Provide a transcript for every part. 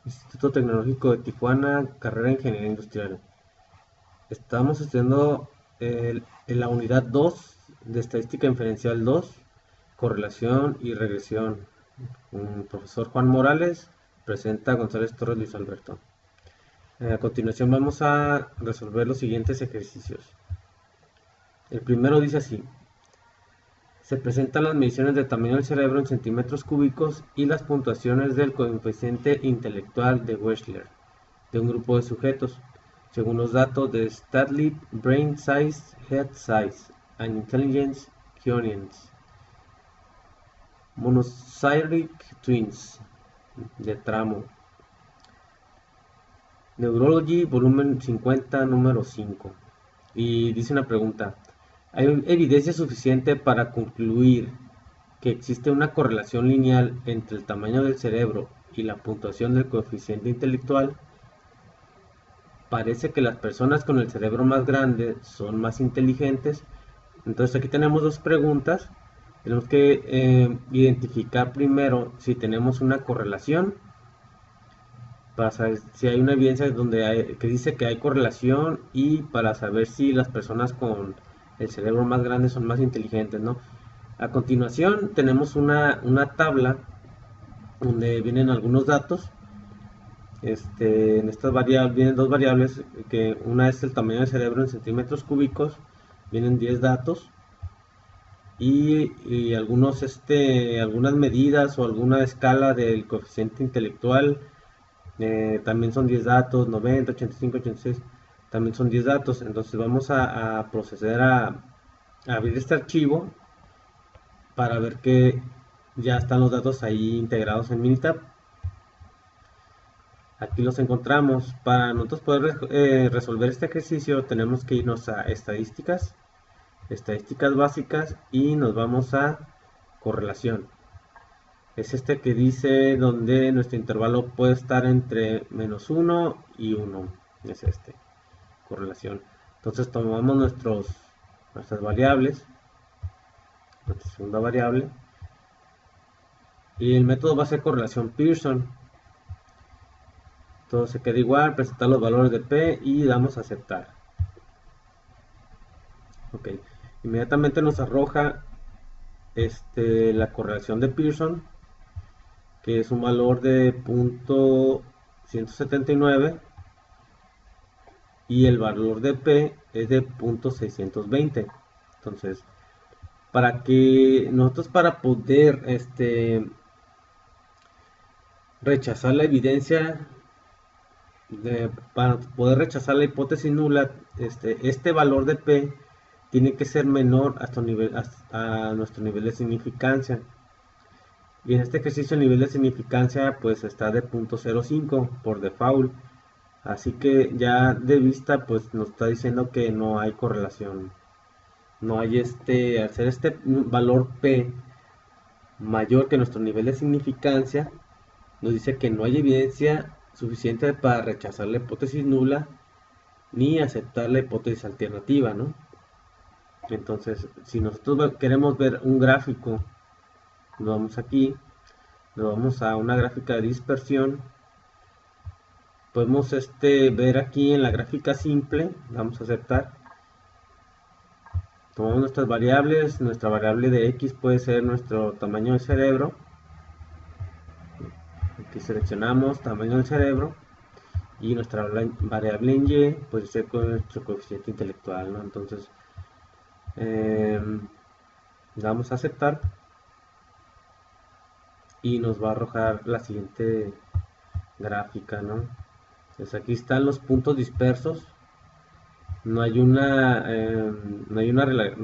Instituto Tecnológico de Tijuana, carrera de Ingeniería Industrial. Estamos estudiando en la unidad 2 de Estadística Inferencial 2, correlación y regresión. Un profesor Juan Morales presenta a González Torres Luis Alberto. A continuación vamos a resolver los siguientes ejercicios. El primero dice así: se presentan las mediciones del tamaño del cerebro en centímetros cúbicos y las puntuaciones del coeficiente intelectual de Wechsler de un grupo de sujetos, según los datos de StatLib, Brain Size, Head Size, and Intelligence Quotients. Monocyric Twins, de tramo. Neurology, volumen 50, número 5. Y dice una pregunta: ¿hay evidencia suficiente para concluir que existe una correlación lineal entre el tamaño del cerebro y la puntuación del coeficiente intelectual? Parece que las personas con el cerebro más grande son más inteligentes. Entonces aquí tenemos dos preguntas. Tenemos que identificar primero si tenemos una correlación, para saber si hay una evidencia que dice que hay correlación, y para saber si las personas con el cerebro más grande son más inteligentes, ¿no? A continuación tenemos una tabla donde vienen algunos datos. En estas variables vienen dos variables, que una es el tamaño del cerebro en centímetros cúbicos, vienen 10 datos, y algunas medidas o alguna escala del coeficiente intelectual, también son 10 datos, 90, 85, 86, también son 10 datos. Entonces vamos a proceder a abrir este archivo para ver que ya están los datos ahí integrados en Minitab. Aquí los encontramos. Para nosotros poder resolver este ejercicio tenemos que irnos a estadísticas, estadísticas básicas, y nos vamos a correlación. Es este que dice donde nuestro intervalo puede estar entre -1 y 1. Es este, correlación. Entonces tomamos nuestras variables, nuestra segunda variable, y el método va a ser correlación Pearson. Todo se queda igual, presentar los valores de P y damos a aceptar. Ok, inmediatamente nos arroja la correlación de Pearson, que es un valor de .179, y el valor de P es de .620. Entonces, para poder rechazar la evidencia, para poder rechazar la hipótesis nula, este valor de P tiene que ser menor a nuestro nivel de significancia. Y en este ejercicio el nivel de significancia pues está de .05 por default. Así que ya de vista pues nos está diciendo que no hay correlación. No hay al ser este valor P mayor que nuestro nivel de significancia, nos dice que no hay evidencia suficiente para rechazar la hipótesis nula ni aceptar la hipótesis alternativa, ¿no? Entonces, si nosotros queremos ver un gráfico, nos vamos aquí, nos vamos a una gráfica de dispersión. Podemos ver aquí en la gráfica simple, vamos a aceptar. Tomamos nuestras variables, nuestra variable de X puede ser nuestro tamaño de cerebro. Aquí seleccionamos tamaño del cerebro, y nuestra variable en Y puede ser con nuestro coeficiente intelectual, ¿no? Entonces, vamos a aceptar y nos va a arrojar la siguiente gráfica, ¿no? Pues aquí están los puntos dispersos. No hay una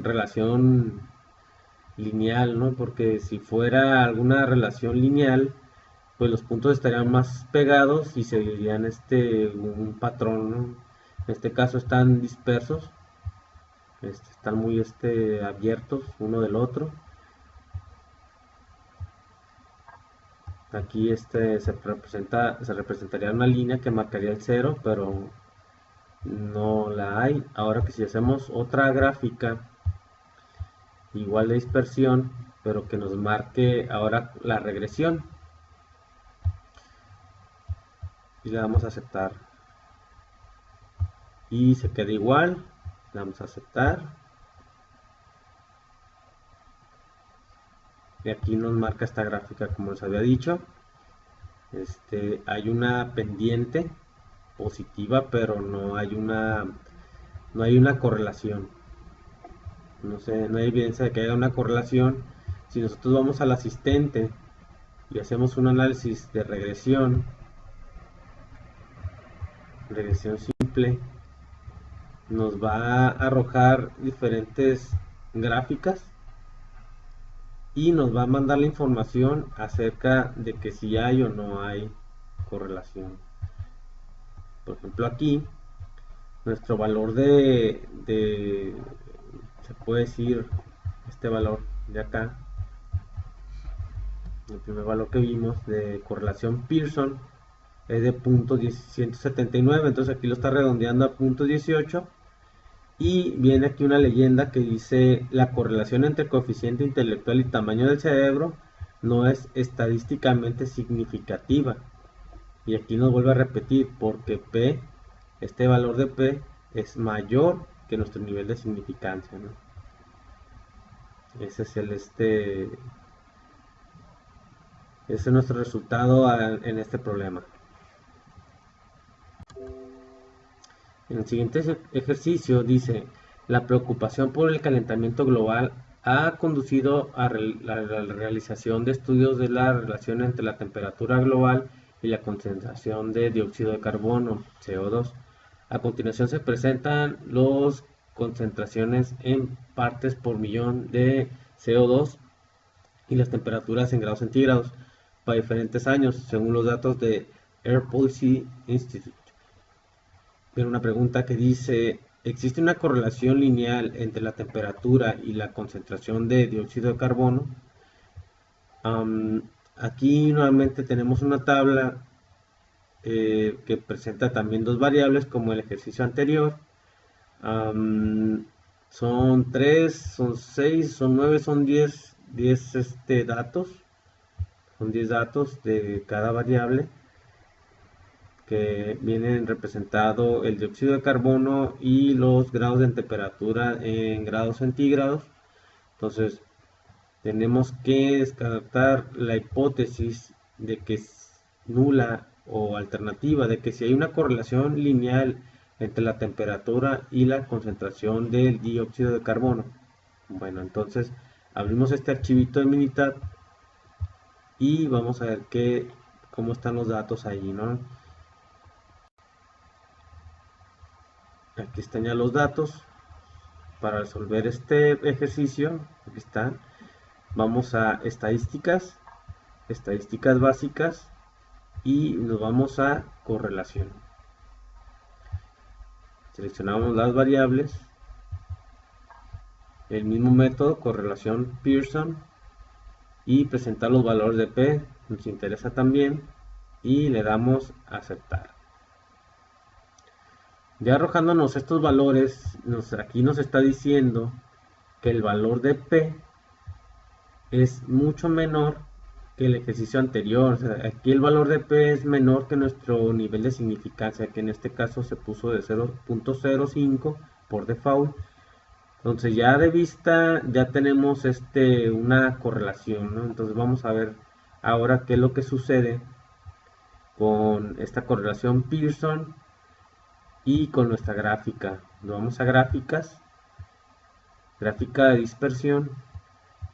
relación lineal, ¿no? Porque si fuera alguna relación lineal, pues los puntos estarían más pegados y seguirían un patrón, ¿no? En este caso están dispersos, están muy abiertos uno del otro. Aquí se representaría una línea que marcaría el 0, pero no la hay. Ahora que si hacemos otra gráfica igual de dispersión, pero que nos marque ahora la regresión, y le damos a aceptar y se queda igual, le damos a aceptar y aquí nos marca esta gráfica como les había dicho. Hay una pendiente positiva, pero no hay una correlación. No hay evidencia de que haya una correlación. Si nosotros vamos al asistente y hacemos un análisis de regresión simple, nos va a arrojar diferentes gráficas y nos va a mandar la información acerca de que si hay o no hay correlación. Por ejemplo, aquí nuestro valor se puede decir, este valor de acá, el primer valor que vimos de correlación Pearson es de .179, entonces aquí lo está redondeando a .18 y viene aquí una leyenda que dice: la correlación entre coeficiente intelectual y tamaño del cerebro no es estadísticamente significativa. Y aquí nos vuelve a repetir, porque P, este valor de P es mayor que nuestro nivel de significancia, ¿no? Ese es ese es nuestro resultado en este problema. En el siguiente ejercicio dice: la preocupación por el calentamiento global ha conducido a la realización de estudios de la relación entre la temperatura global y la concentración de dióxido de carbono, CO2. A continuación se presentan las concentraciones en partes por millón de CO2 y las temperaturas en grados centígrados para diferentes años, según los datos de Air Policy Institute. Pero una pregunta que dice: ¿existe una correlación lineal entre la temperatura y la concentración de dióxido de carbono? Aquí nuevamente tenemos una tabla que presenta también dos variables como el ejercicio anterior. Son 3, son 6, son 9, son 10 datos. Son 10 datos de cada variable que vienen representado el dióxido de carbono y los grados de temperatura en grados centígrados. Entonces tenemos que descartar la hipótesis de que es nula o alternativa de que si hay una correlación lineal entre la temperatura y la concentración del dióxido de carbono. Bueno, entonces abrimos este archivito de Minitab y vamos a ver cómo están los datos ahí, ¿no? Aquí están ya los datos para resolver este ejercicio. Aquí están. Vamos a estadísticas básicas y nos vamos a correlación. Seleccionamos las variables, el mismo método, correlación Pearson, y presentar los valores de P, nos interesa también, y le damos a aceptar. Ya arrojándonos estos valores, aquí nos está diciendo que el valor de P es mucho menor que el ejercicio anterior. O sea, aquí el valor de P es menor que nuestro nivel de significancia, que en este caso se puso de 0.05 por default. Entonces ya de vista ya tenemos una correlación, ¿no? Entonces vamos a ver ahora qué es lo que sucede con esta correlación Pearson y con nuestra gráfica. Nos vamos a gráficas, gráfica de dispersión,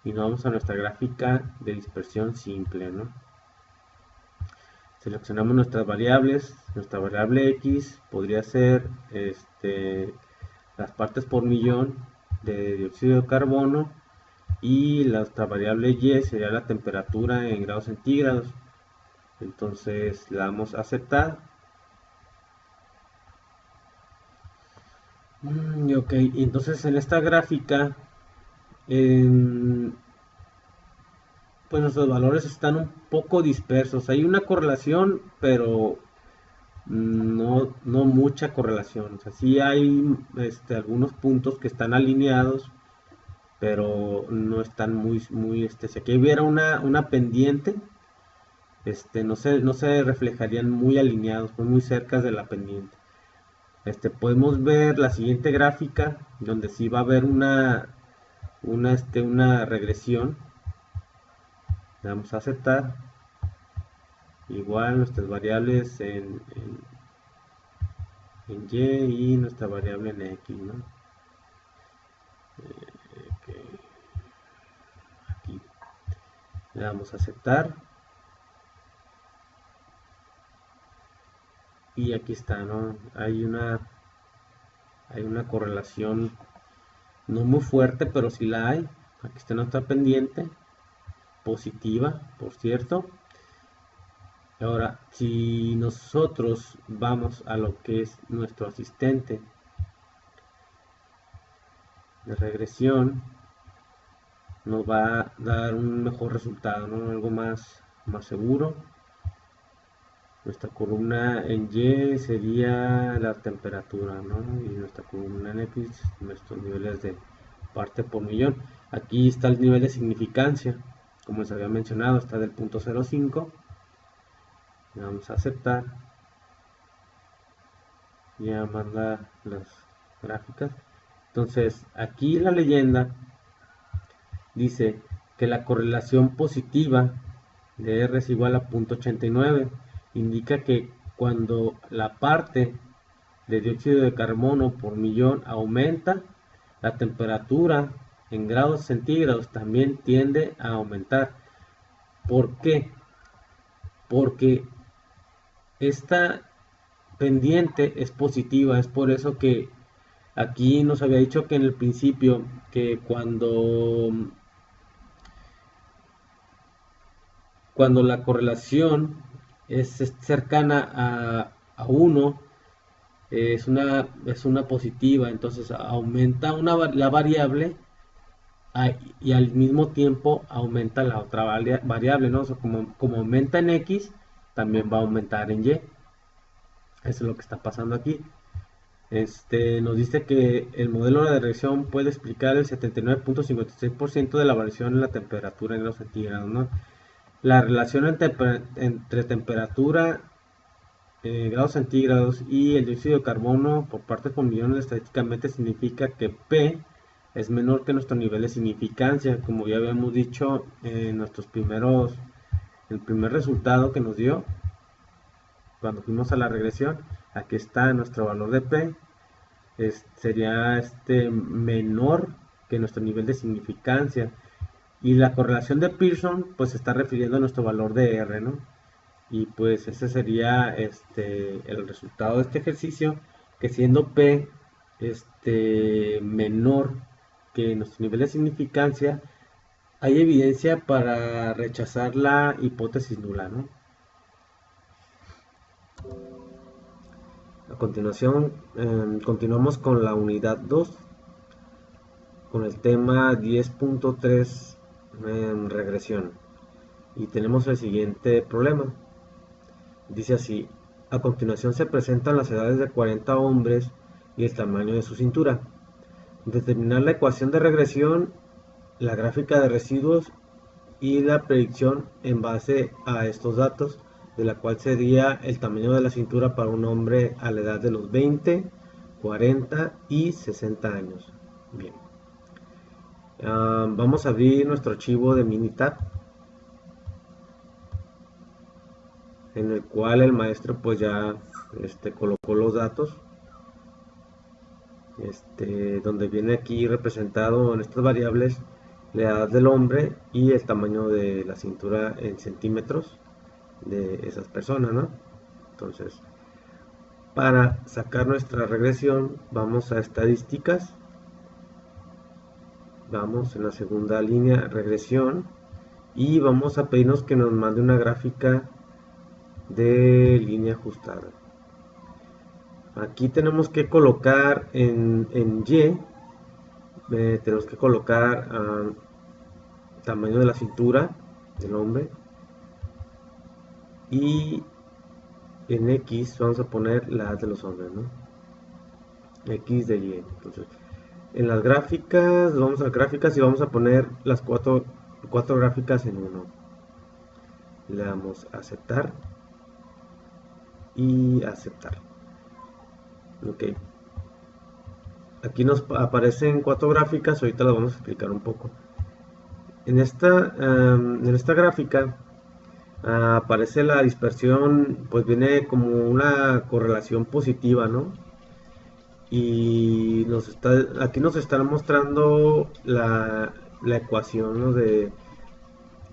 y nos vamos a nuestra gráfica de dispersión simple, ¿no? Seleccionamos nuestras variables. Nuestra variable X podría ser las partes por millón de dióxido de carbono, y nuestra variable Y sería la temperatura en grados centígrados. Entonces le damos a aceptar. Ok, entonces en esta gráfica pues nuestros valores están un poco dispersos. Hay una correlación, pero no mucha correlación. O sea, sí hay algunos puntos que están alineados, pero no están muy si aquí hubiera una pendiente, no se reflejarían muy alineados, muy cerca de la pendiente. Podemos ver la siguiente gráfica, donde sí va a haber una regresión. Le damos a aceptar. Igual nuestras variables en Y y nuestra variable en X, ¿no? Okay. Aquí le damos a aceptar. Y aquí está, ¿no? Hay una correlación no muy fuerte, pero sí la hay. Aquí está nuestra pendiente, positiva, por cierto. Ahora, si nosotros vamos a lo que es nuestro asistente de regresión, nos va a dar un mejor resultado, ¿no? Algo más seguro. Nuestra columna en Y sería la temperatura, ¿no? Y nuestra columna en X, nuestros niveles de parte por millón. Aquí está el nivel de significancia, como les había mencionado, está del punto 0.5. Le vamos a aceptar. Ya manda las gráficas. Entonces, aquí la leyenda dice que la correlación positiva de R es igual a 0.89. Indica que cuando la parte de dióxido de carbono por millón aumenta, la temperatura en grados centígrados también tiende a aumentar. ¿Por qué? Porque esta pendiente es positiva, es por eso que aquí nos había dicho que en el principio que cuando la correlación es cercana a 1, es una positiva, entonces aumenta la variable y al mismo tiempo aumenta la otra variable, ¿no? O sea, como aumenta en X, también va a aumentar en Y. Eso es lo que está pasando aquí. Nos dice que el modelo de regresión puede explicar el 79.56% de la variación en la temperatura en grados centígrados, ¿no? La relación entre temperatura, grados centígrados y el dióxido de carbono por parte por millón estadísticamente significa que P es menor que nuestro nivel de significancia, como ya habíamos dicho en el primer resultado que nos dio cuando fuimos a la regresión. Aquí está nuestro valor de P, sería menor que nuestro nivel de significancia, y la correlación de Pearson pues se está refiriendo a nuestro valor de R, ¿no? Y pues ese sería el resultado de este ejercicio, que siendo P menor que nuestro nivel de significancia, hay evidencia para rechazar la hipótesis nula, ¿no? A continuación, continuamos con la unidad 2, con el tema 10.3, regresión. Y tenemos el siguiente problema. Dice así: a continuación se presentan las edades de 40 hombres y el tamaño de su cintura. Determinar la ecuación de regresión, la gráfica de residuos y la predicción en base a estos datos, de la cual sería el tamaño de la cintura para un hombre a la edad de los 20, 40 y 60 años. Bien. Vamos a abrir nuestro archivo de Minitab, en el cual el maestro pues ya colocó los datos, donde viene aquí representado en estas variables la edad del hombre y el tamaño de la cintura en centímetros de esas personas, ¿no? Entonces, para sacar nuestra regresión, vamos a estadísticas, vamos en la segunda línea, regresión, y vamos a pedirnos que nos mande una gráfica de línea ajustada. Aquí tenemos que colocar en Y, tenemos que colocar tamaño de la cintura del hombre, y en X vamos a poner la edad de los hombres, ¿no? X de Y. Entonces, en las gráficas, vamos a gráficas y vamos a poner las cuatro gráficas en uno. Le damos a aceptar y aceptar. Ok. Aquí nos aparecen 4 gráficas, ahorita las vamos a explicar un poco. En esta gráfica aparece la dispersión, pues viene como una correlación positiva, ¿no? Y aquí nos están mostrando la ecuación, ¿no? De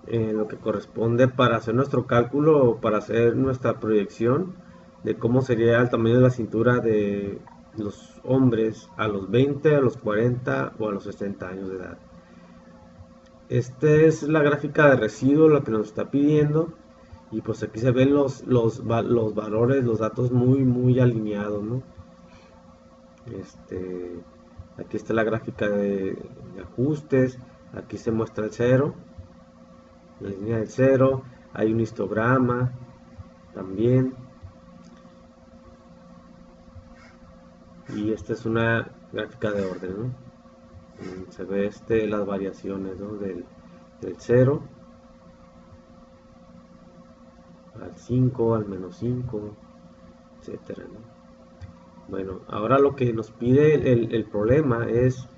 lo que corresponde para hacer nuestro cálculo o para hacer nuestra proyección de cómo sería el tamaño de la cintura de los hombres a los 20, a los 40 o a los 60 años de edad. Esta es la gráfica de residuo, lo que nos está pidiendo. Y pues aquí se ven los valores, los datos muy alineados, ¿no? Aquí está la gráfica de ajustes. Aquí se muestra el cero, la línea del cero. Hay un histograma también. Y esta es una gráfica de orden, ¿no? Se ve las variaciones, ¿no? Del 0 al 5, al menos 5, etcétera, ¿no? Bueno, ahora lo que nos pide el problema es,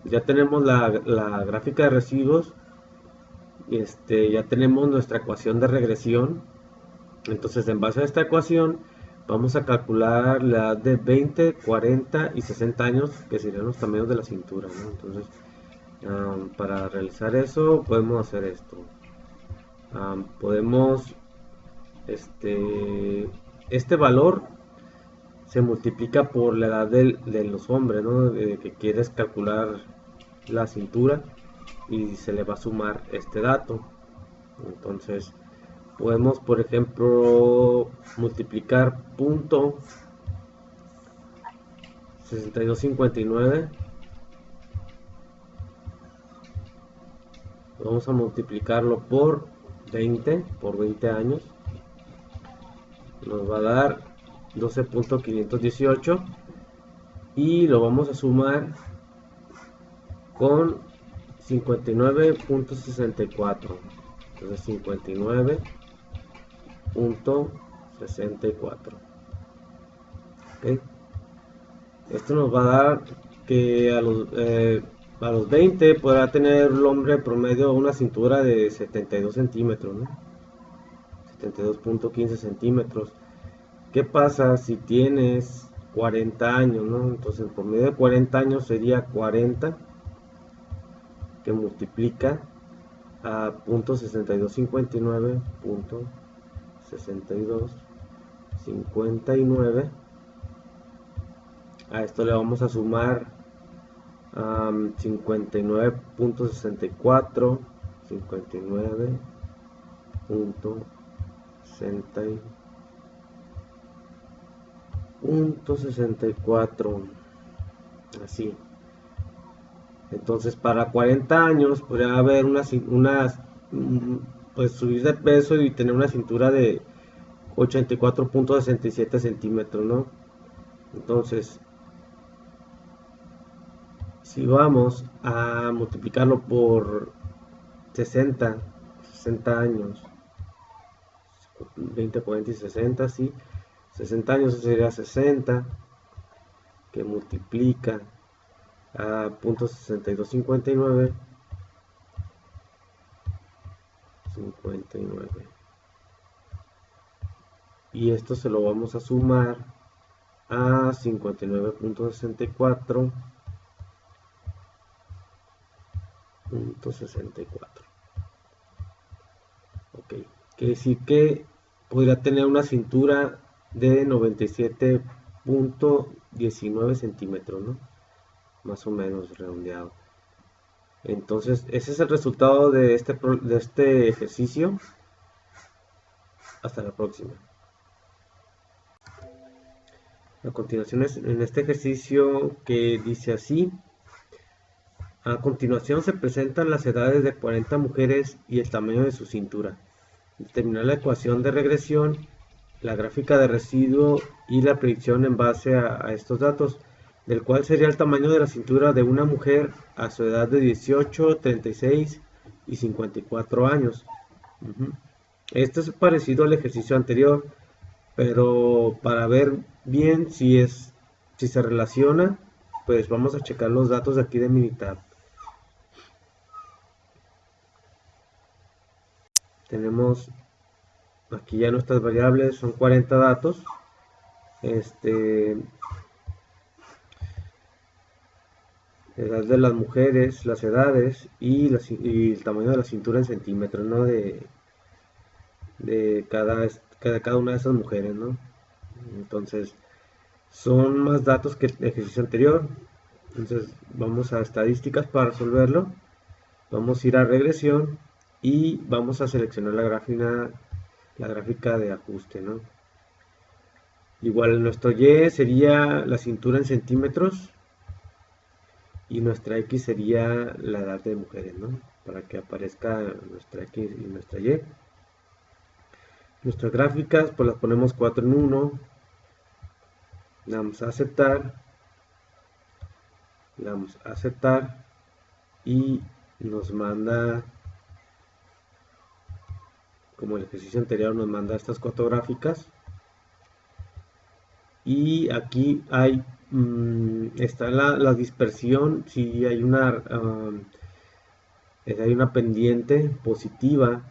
ya tenemos la gráfica de residuos, ya tenemos nuestra ecuación de regresión. Entonces, en base a esta ecuación, vamos a calcular la edad de 20, 40 y 60 años, que serían los tamaños de la cintura, ¿no? Entonces, para realizar eso, podemos hacer esto. Podemos, este valor se multiplica por la edad de los hombres, ¿no? Que quieres calcular la cintura, y se le va a sumar este dato. Entonces, podemos, por ejemplo, multiplicar punto 6259. Vamos a multiplicarlo por 20 años. Nos va a dar 12.518 y lo vamos a sumar con 59.64. Entonces 59.64. ¿Okay? Esto nos va a dar que a los 20 podrá tener el hombre promedio una cintura de 72 centímetros, ¿no? 72.15 centímetros. ¿Qué pasa si tienes 40 años, ¿no? Entonces el promedio de 40 años sería 40 que multiplica a .6259, .6259. A esto le vamos a sumar 59.64, 59.64, así. Entonces, para 40 años podría haber pues subir de peso y tener una cintura de 84.67 centímetros, ¿no? Entonces, si vamos a multiplicarlo por 60 años, 20, 40 y 60, sí, 60 años sería 60, que multiplica a .6259, 59, y esto se lo vamos a sumar a 59.64, .64. Ok, quiere decir que podría tener una cintura de 97.19 centímetros, ¿no? Más o menos redondeado. Entonces, ese es el resultado de este ejercicio. Hasta la próxima. A continuación, en este ejercicio que dice así: a continuación se presentan las edades de 40 mujeres y el tamaño de su cintura. Determinar la ecuación de regresión, la gráfica de residuo y la predicción en base a estos datos, del cual sería el tamaño de la cintura de una mujer a su edad de 18, 36 y 54 años. Ujú. Este es parecido al ejercicio anterior, pero para ver bien si se relaciona, pues vamos a checar los datos de aquí de Minitab. Tenemos aquí ya nuestras variables, son 40 datos. Este, edad de las mujeres, las edades y el tamaño de la cintura en centímetros, ¿no? De cada una de esas mujeres, ¿no? Entonces, son más datos que el ejercicio anterior. Entonces, vamos a estadísticas para resolverlo. Vamos a ir a regresión y vamos a seleccionar la gráfica de ajuste, ¿no? Igual nuestro Y sería la cintura en centímetros y nuestra X sería la edad de mujeres, ¿no? Para que aparezca nuestra X y nuestra Y. Nuestras gráficas, pues las ponemos 4 en 1. Le damos a aceptar. Le damos a aceptar. Y nos manda, como el ejercicio anterior, nos manda estas 4 gráficas. Y aquí está la dispersión. Si hay una pendiente positiva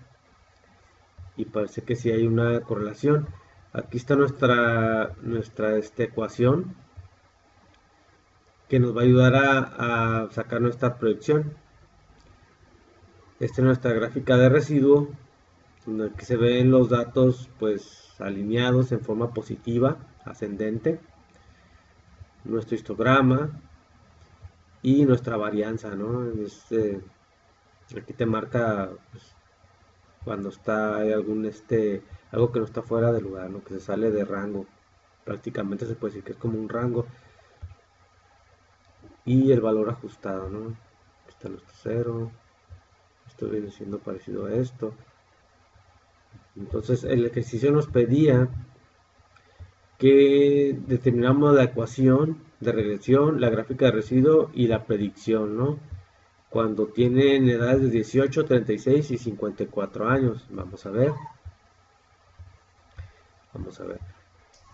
y parece que sí hay una correlación. Aquí está nuestra ecuación que nos va a ayudar a sacar nuestra proyección. Esta es nuestra gráfica de residuo, donde aquí se ven los datos pues alineados en forma positiva, ascendente, nuestro histograma y nuestra varianza, ¿no? Aquí te marca pues, cuando hay algo que no está fuera de lugar, ¿no? Que se sale de rango. Prácticamente se puede decir que es como un rango. Y el valor ajustado, ¿no? Aquí está nuestro cero. Esto viene siendo parecido a esto. Entonces el ejercicio nos pedía que determinamos la ecuación de regresión, la gráfica de residuo y la predicción, ¿no? Cuando tienen edades de 18, 36 y 54 años. Vamos a ver. Vamos a ver.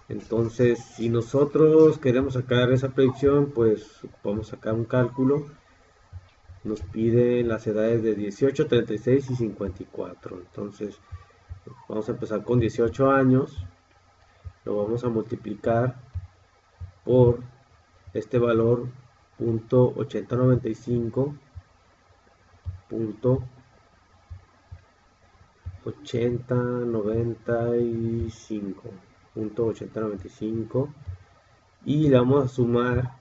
Entonces, si nosotros queremos sacar esa predicción, pues vamos a sacar un cálculo. Nos pide las edades de 18, 36 y 54. Entonces, vamos a empezar con 18 años. Lo vamos a multiplicar por este valor .8095 .8095 y le vamos a sumar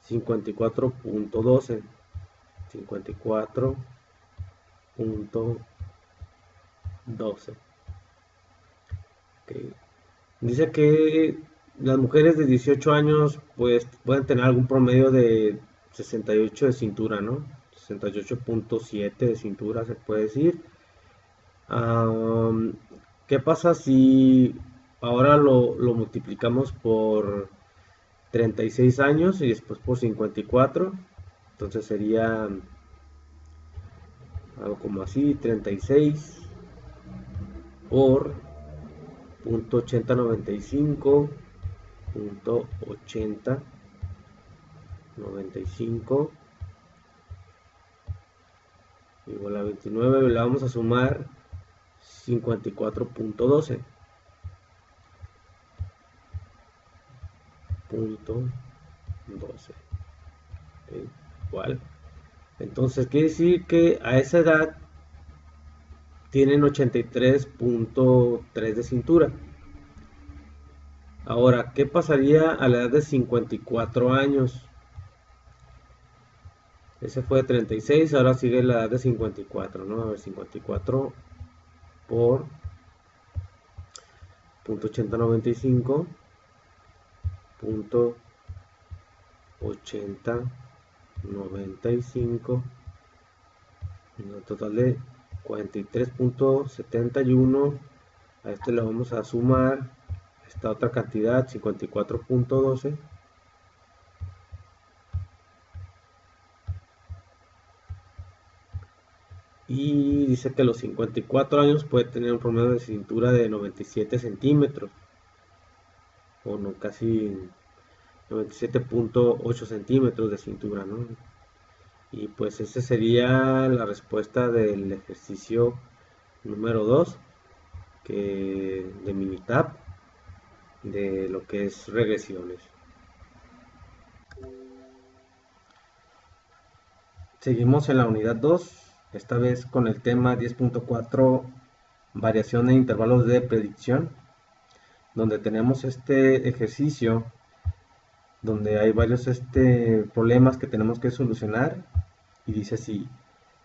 54.12. 54.12. Okay. Dice que las mujeres de 18 años pues pueden tener algún promedio de 68 de cintura, ¿no? 68.7 de cintura se puede decir. ¿Qué pasa si ahora lo multiplicamos por 36 años y después por 54? Entonces sería algo como así, 36 por .8095 .8095 igual a 29, le vamos a sumar 54.12 igual. Entonces quiere decir que a esa edad tienen 83.3 de cintura. Ahora, ¿qué pasaría a la edad de 54 años? Ese fue de 36, ahora sigue la edad de 54, ¿no? A ver, 54 por .8095 .8095, un total de 43.71. A este le vamos a sumar esta otra cantidad, 54.12, y dice que a los 54 años puede tener un promedio de cintura de 97 centímetros, o no, casi 97.8 centímetros de cintura, ¿no? Y pues esa sería la respuesta del ejercicio número 2 que de Minitab, de lo que es regresiones. Seguimos en la unidad 2, esta vez con el tema 10.4, variación de intervalos de predicción, donde tenemos este ejercicio donde hay varios problemas que tenemos que solucionar, y dice así: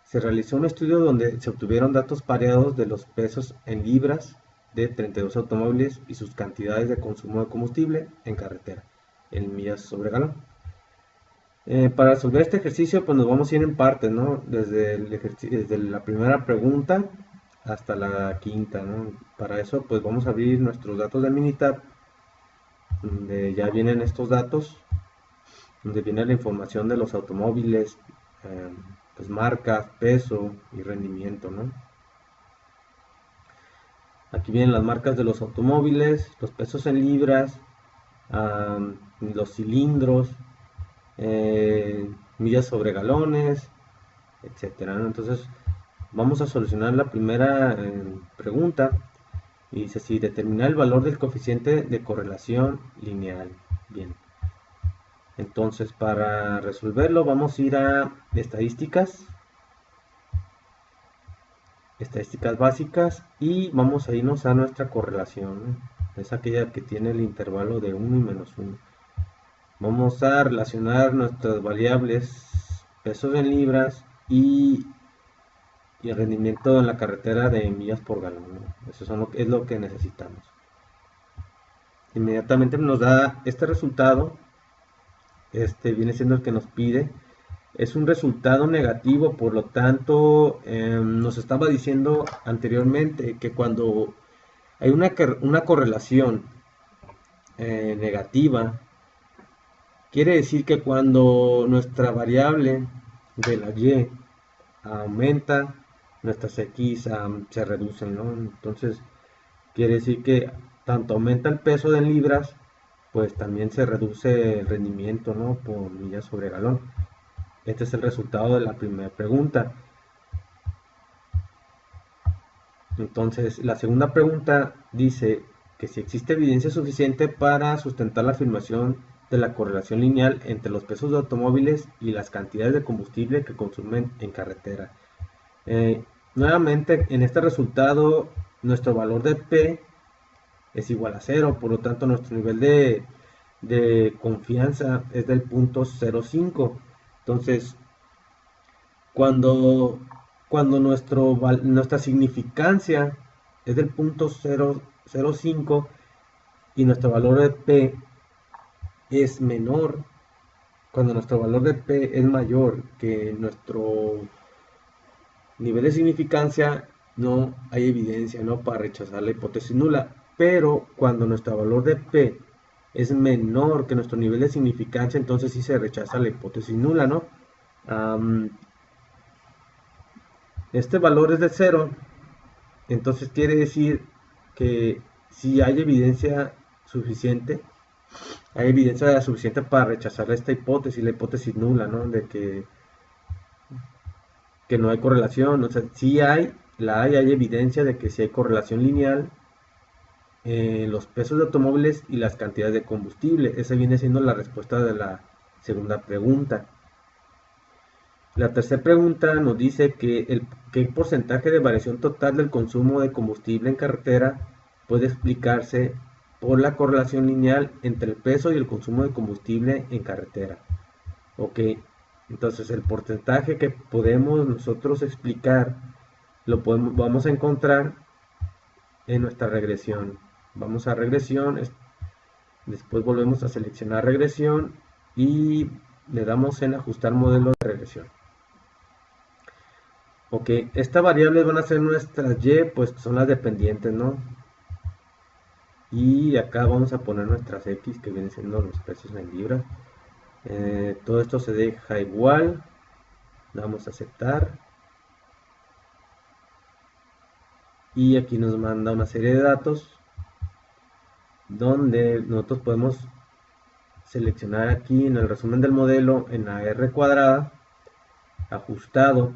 se realizó un estudio donde se obtuvieron datos pareados de los pesos en libras de 32 automóviles y sus cantidades de consumo de combustible en carretera, en millas sobre galón. Para resolver este ejercicio, pues nos vamos a ir en partes, ¿no? Desde la primera pregunta hasta la quinta, ¿no? Para eso, pues vamos a abrir nuestros datos de Minitab, donde ya vienen estos datos, donde viene la información de los automóviles, pues marcas, peso y rendimiento, ¿no? Aquí vienen las marcas de los automóviles, los pesos en libras, los cilindros, millas sobre galones, etcétera, ¿no? Entonces vamos a solucionar la primera pregunta, y dice si determinar el valor del coeficiente de correlación lineal. Bien, entonces para resolverlo vamos a ir a estadísticas básicas, y vamos a irnos a nuestra correlación, ¿no? Es aquella que tiene el intervalo de 1 y menos 1. Vamos a relacionar nuestras variables pesos en libras y el rendimiento en la carretera de millas por galón, ¿no? Eso es lo que necesitamos. Inmediatamente nos da este resultado. Viene siendo el que nos pide. Es un resultado negativo, por lo tanto, nos estaba diciendo anteriormente que cuando hay una correlación negativa, quiere decir que cuando nuestra variable de la y aumenta, nuestras x se reducen, ¿no? Entonces, quiere decir que tanto aumenta el peso en libras, pues también se reduce el rendimiento, ¿no? Por millas sobre galón. Este es el resultado de la primera pregunta. Entonces, la segunda pregunta dice que si existe evidencia suficiente para sustentar la afirmación de la correlación lineal entre los pesos de automóviles y las cantidades de combustible que consumen en carretera. Nuevamente, en este resultado, nuestro valor de P es igual a 0, por lo tanto nuestro nivel de confianza es del punto 0,5. Entonces, cuando nuestra significancia es del punto 0,05 y nuestro valor de P es menor, cuando nuestro valor de P es mayor que nuestro nivel de significancia, no hay evidencia, ¿no?, para rechazar la hipótesis nula. Pero cuando nuestro valor de P es menor que nuestro nivel de significancia, entonces sí se rechaza la hipótesis nula, ¿no? Este valor es de 0, entonces quiere decir que si hay evidencia suficiente, para rechazar esta hipótesis, la hipótesis nula, ¿no? De que no hay correlación. O sea, sí hay evidencia de que sí hay correlación lineal en los pesos de automóviles y las cantidades de combustible. Esa viene siendo la respuesta de la segunda pregunta. La tercera pregunta nos dice que el porcentaje de variación total del consumo de combustible en carretera puede explicarse por la correlación lineal entre el peso y el consumo de combustible en carretera. Ok, entonces el porcentaje que podemos nosotros explicar vamos a encontrar en nuestra regresión. Vamos a regresión, después volvemos a seleccionar regresión y le damos en ajustar modelo de regresión. Ok, estas variables van a ser nuestras y, pues son las dependientes, ¿no? Y acá vamos a poner nuestras x, que vienen siendo los pesos en libras. Todo esto se deja igual, damos a aceptar. y aquí nos manda una serie de datos donde nosotros podemos seleccionar aquí en el resumen del modelo en la R cuadrada, ajustado.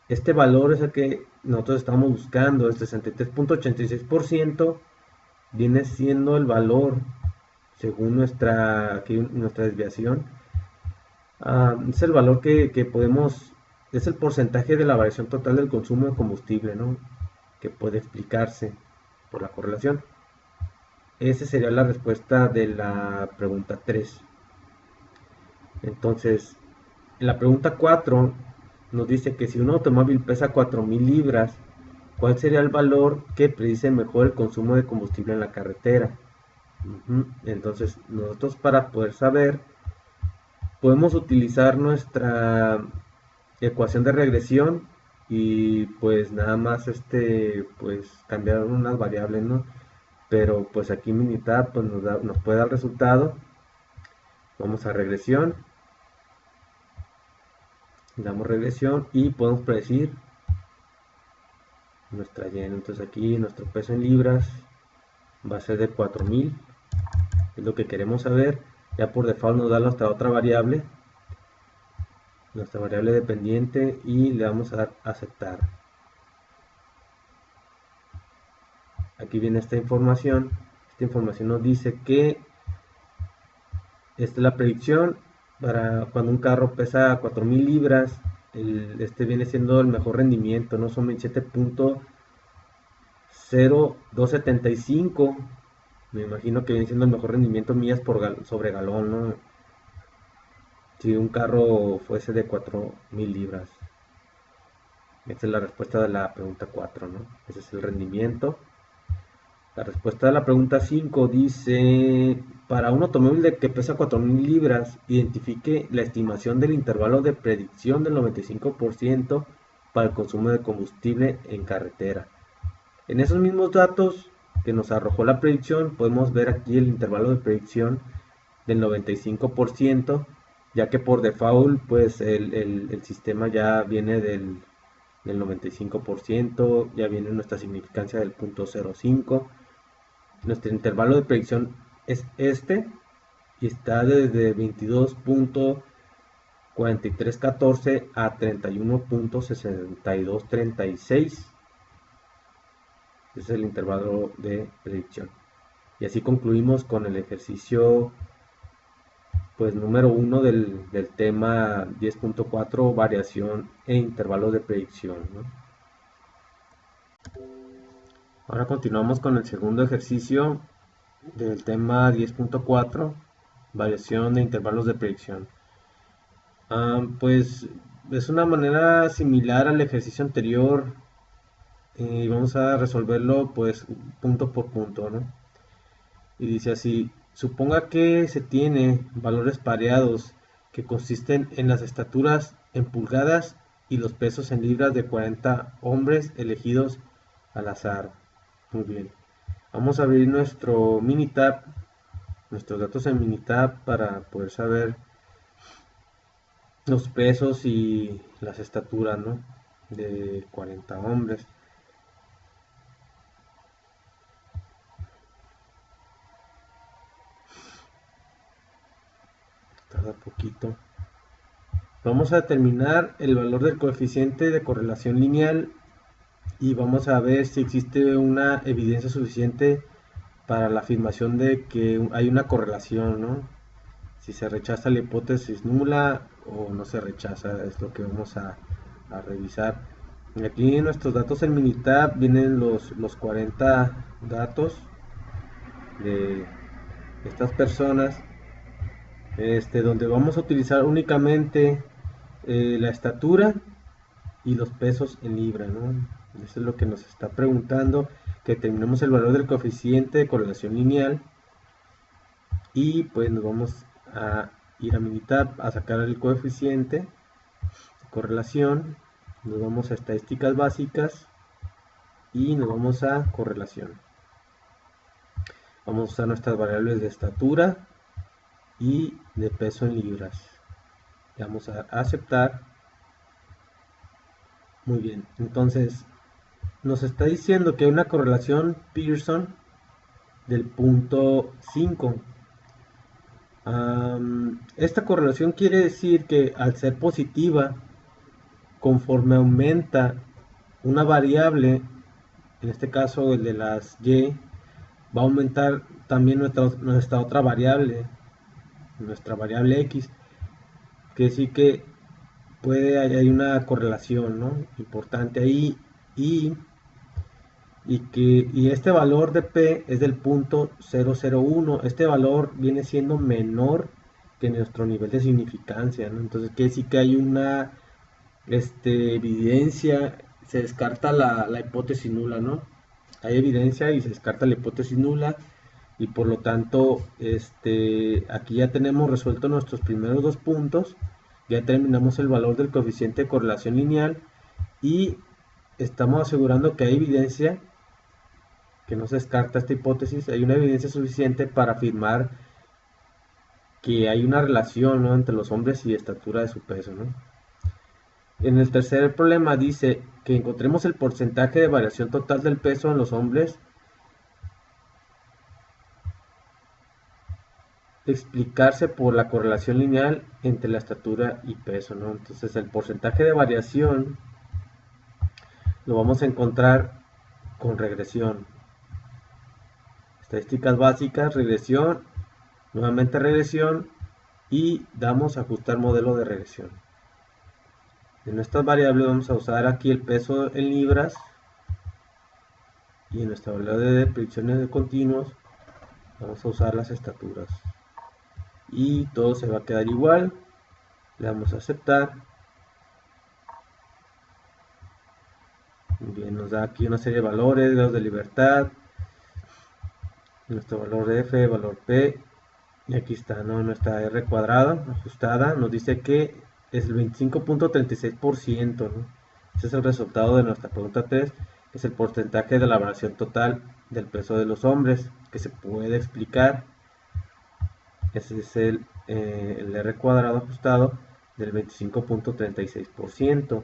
Este valor es el que nosotros estamos buscando, el 63.86% viene siendo el valor según nuestra desviación. Es el valor que podemos, es el porcentaje de la variación total del consumo de combustible, ¿no? Que puede explicarse por la correlación. Esa sería la respuesta de la pregunta 3. Entonces, en la pregunta 4 nos dice que si un automóvil pesa 4.000 libras, ¿cuál sería el valor que predice mejor el consumo de combustible en la carretera? Entonces, nosotros para poder saber, podemos utilizar nuestra ecuación de regresión y pues nada más pues cambiar unas variables, ¿no? Pero pues aquí Minitab pues nos puede dar el resultado. Vamos a regresión, damos regresión y podemos predecir nuestra Y. Entonces aquí nuestro peso en libras va a ser de 4.000, es lo que queremos saber. Ya por default nos da nuestra otra variable, nuestra variable dependiente, y le vamos a dar aceptar. Aquí viene esta información. Esta información nos dice que esta es la predicción para cuando un carro pesa 4.000 libras. Viene siendo el mejor rendimiento, ¿no? Son 27.0275. Me imagino que viene siendo el mejor rendimiento millas sobre galón, ¿no? Si un carro fuese de 4.000 libras. Esta es la respuesta de la pregunta 4, ¿no? Ese es el rendimiento. La respuesta de la pregunta 5 dice, para un automóvil que pesa 4.000 libras, identifique la estimación del intervalo de predicción del 95% para el consumo de combustible en carretera. En esos mismos datos que nos arrojó la predicción, podemos ver aquí el intervalo de predicción del 95%, ya que por default pues el sistema ya viene del 95%, ya viene nuestra significancia del 0.05. Nuestro intervalo de predicción es y está desde 22.4314 a 31.6236. Ese es el intervalo de predicción. Y así concluimos con el ejercicio pues número 1 del tema 10.4, variación e intervalos de predicción, ¿no? Ahora continuamos con el segundo ejercicio del tema 10.4, variación de intervalos de predicción. Pues es una manera similar al ejercicio anterior, y vamos a resolverlo pues punto por punto, ¿no? Y dice así: suponga que se tiene valores pareados que consisten en las estaturas en pulgadas y los pesos en libras de 40 hombres elegidos al azar. Muy bien. Vamos a abrir nuestro Minitab, nuestros datos en Minitab, para poder saber los pesos y las estaturas, ¿no? De 40 hombres. Tarda poquito. Vamos a determinar el valor del coeficiente de correlación lineal y vamos a ver si existe una evidencia suficiente para la afirmación de que hay una correlación, ¿no? Si se rechaza la hipótesis nula o no se rechaza, es lo que vamos a revisar. Aquí en nuestros datos en Minitab vienen los 40 datos de estas personas, donde vamos a utilizar únicamente la estatura y los pesos en libra, ¿no? Eso es lo que nos está preguntando, que determinemos el valor del coeficiente de correlación lineal, y pues nos vamos a ir a Minitab a sacar el coeficiente de correlación, nos vamos a estadísticas básicas y nos vamos a correlación. Vamos a usar nuestras variables de estatura y de peso en libras. Le vamos a aceptar. Muy bien, entonces nos está diciendo que hay una correlación Pearson del punto 5. Esta correlación quiere decir que al ser positiva, conforme aumenta una variable, en este caso el de las y, va a aumentar también nuestra otra variable, nuestra variable x. Quiere decir que hay una correlación, ¿no?, importante ahí, y este valor de P es del punto 001. Este valor viene siendo menor que nuestro nivel de significancia, ¿no? Entonces quiere decir que hay una evidencia, se descarta la hipótesis nula, ¿no? Hay evidencia y se descarta la hipótesis nula, y por lo tanto aquí ya tenemos resuelto nuestros primeros dos puntos. Ya determinamos el valor del coeficiente de correlación lineal y estamos asegurando que hay evidencia, que no se descarta esta hipótesis. Hay una evidencia suficiente para afirmar que hay una relación, ¿no?, entre los hombres y estatura de su peso, ¿no? En el tercer problema dice que encontremos el porcentaje de variación total del peso en los hombres, explicarse por la correlación lineal entre la estatura y peso, ¿no? Entonces el porcentaje de variación lo vamos a encontrar con regresión. Estadísticas básicas, regresión, nuevamente regresión, y damos a ajustar modelo de regresión. En estas variables vamos a usar aquí el peso en libras, y en nuestra variable de predicciones de continuos vamos a usar las estaturas, y todo se va a quedar igual. Le damos a aceptar. Bien, nos da aquí una serie de valores, grados de libertad, nuestro valor de F, valor P, y aquí está, ¿no?, nuestra R cuadrada ajustada. Nos dice que es el 25.36%, ¿no? Ese es el resultado de nuestra pregunta 3, que es el porcentaje de la variación total del peso de los hombres, que se puede explicar. Ese es el R cuadrado ajustado del 25.36%.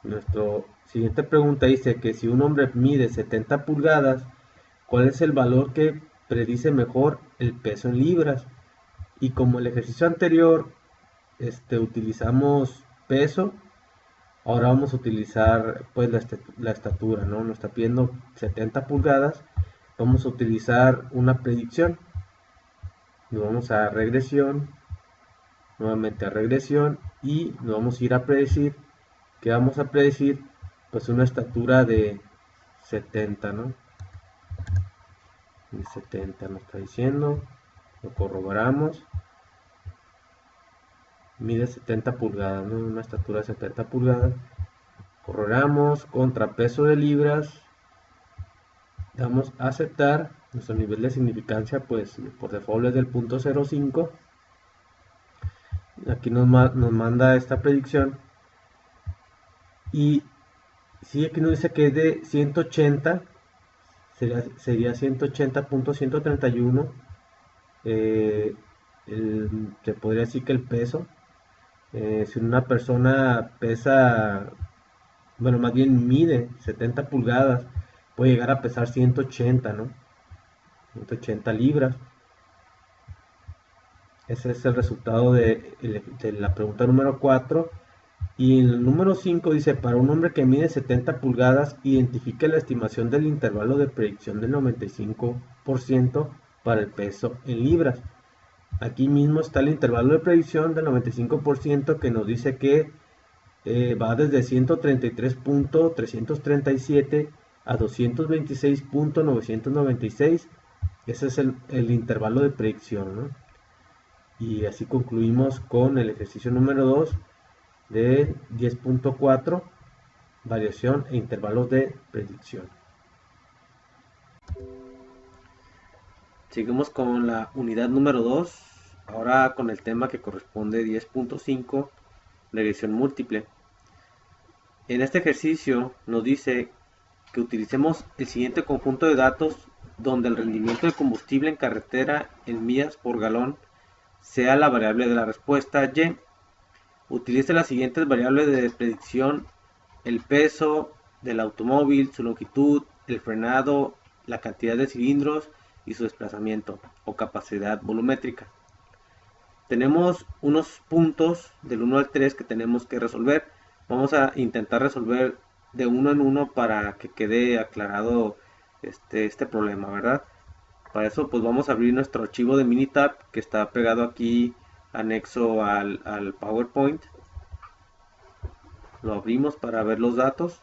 Nuestra siguiente pregunta dice que si un hombre mide 70 pulgadas, ¿cuál es el valor que predice mejor el peso en libras? Y como el ejercicio anterior utilizamos peso, ahora vamos a utilizar pues la estatura, ¿no? Nos está pidiendo 70 pulgadas, vamos a utilizar una predicción. Nos vamos a regresión, nuevamente a regresión, y nos vamos a ir a predecir. ¿Qué vamos a predecir? Pues una estatura de 70, ¿no? 70 nos está diciendo, lo corroboramos. Mide 70 pulgadas, ¿no?, una estatura de 70 pulgadas. Corroboramos contra peso de libras, damos a aceptar. Nuestro nivel de significancia pues por default es del punto 05. Aquí nos manda esta predicción, y si aquí nos dice que es de 180, sería 180.131. Se podría decir que el peso, si una persona pesa, bueno, más bien mide 70 pulgadas, puede llegar a pesar 180, ¿no? 180 libras. Ese es el resultado de la pregunta número 4. Y en el número 5 dice, para un hombre que mide 70 pulgadas, identifique la estimación del intervalo de predicción del 95% para el peso en libras. Aquí mismo está el intervalo de predicción del 95%, que nos dice que va desde 133.337 a 226.996. Ese es el intervalo de predicción, ¿no? Y así concluimos con el ejercicio número 2 de 10.4, variación e intervalos de predicción. Seguimos con la unidad número 2, ahora con el tema que corresponde 10.5, regresión múltiple. En este ejercicio nos dice que utilicemos el siguiente conjunto de datos, donde el rendimiento de combustible en carretera en millas por galón sea la variable de la respuesta Y. Utilice las siguientes variables de predicción: el peso, del automóvil, su longitud, el frenado, la cantidad de cilindros y su desplazamiento o capacidad volumétrica. Tenemos unos puntos del 1 al 3 que tenemos que resolver. Vamos a intentar resolver de uno en uno para que quede aclarado este problema, ¿verdad? Para eso pues vamos a abrir nuestro archivo de Minitab que está pegado aquí anexo al PowerPoint. Lo abrimos para ver los datos.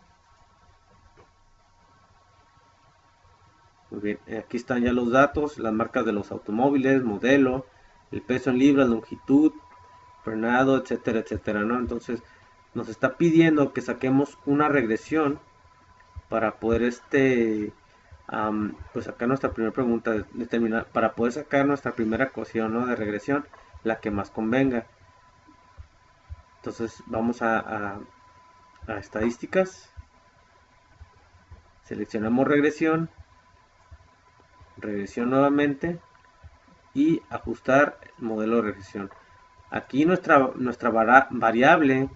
Muy bien, aquí están ya los datos, las marcas de los automóviles, modelo, el peso en libras, longitud, frenado, etcétera, etcétera, ¿no? Entonces nos está pidiendo que saquemos una regresión para poder pues sacar nuestra primera pregunta, determinar, para poder sacar nuestra primera ecuación, ¿no? De regresión, la que más convenga. Entonces vamos a estadísticas, seleccionamos regresión, regresión nuevamente y ajustar el modelo de regresión. Aquí nuestra variable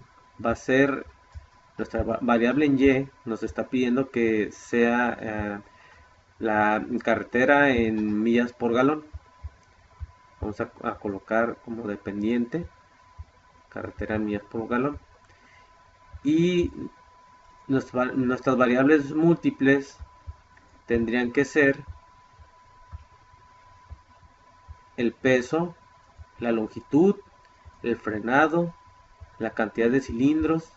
va a ser, nuestra variable en Y nos está pidiendo que sea la carretera en millas por galón. Vamos a colocar como dependiente carretera en millas por galón. Y nuestras variables múltiples tendrían que ser el peso, la longitud, el frenado, la cantidad de cilindros.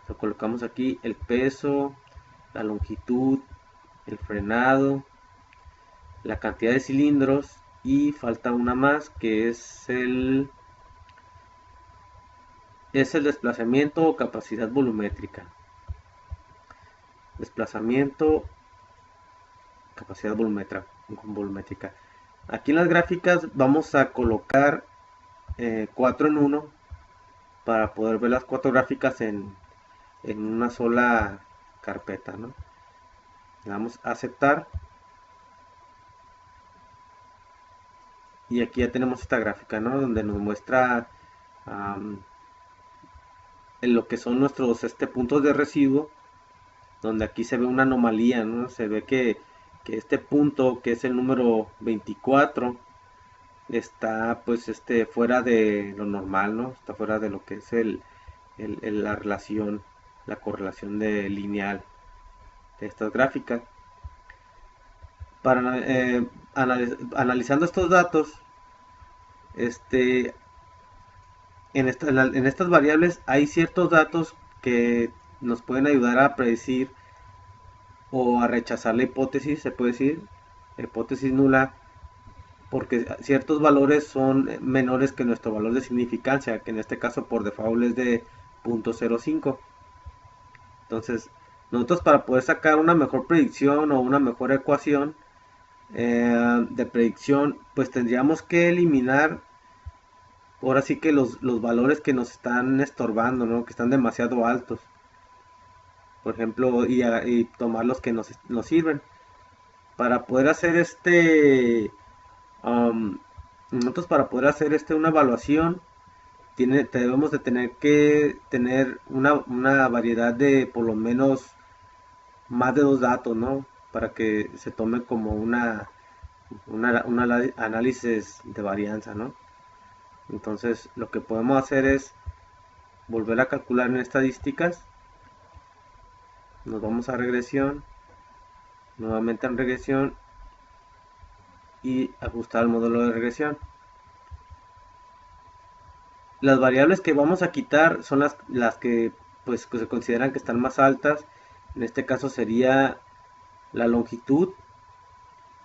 Lo colocamos aquí el peso, la longitud, el frenado, la cantidad de cilindros y falta una más que es el desplazamiento o capacidad volumétrica. Desplazamiento, capacidad volumétrica. Aquí en las gráficas vamos a colocar 4 en 1 para poder ver las 4 gráficas en una sola carpeta, ¿no? Le damos a aceptar y aquí ya tenemos esta gráfica, ¿no? Donde nos muestra en lo que son nuestros puntos de residuo, donde aquí se ve una anomalía, ¿no? Se ve que este punto, que es el número 24, está pues fuera de lo normal, ¿no? Está fuera de lo que es la relación, la correlación lineal de estas gráficas. Para analizando estos datos, en estas variables hay ciertos datos que nos pueden ayudar a predecir o a rechazar la hipótesis, se puede decir, hipótesis nula, porque ciertos valores son menores que nuestro valor de significancia, que en este caso por default es de 0.05. Entonces, nosotros para poder sacar una mejor predicción o una mejor ecuación de predicción, pues tendríamos que eliminar ahora sí que los valores que nos están estorbando, ¿no? Que están demasiado altos. Por ejemplo, y tomar los que nos sirven. Para poder hacer nosotros para poder hacer una evaluación, debemos de tener que tener una variedad de por lo menos más de 2 datos, ¿no? Para que se tome como un análisis de varianza, ¿no? Entonces lo que podemos hacer es volver a calcular en estadísticas, nos vamos a regresión, nuevamente en regresión y ajustar el modelo de regresión. Las variables que vamos a quitar son las que pues que se consideran que están más altas. En este caso sería la longitud,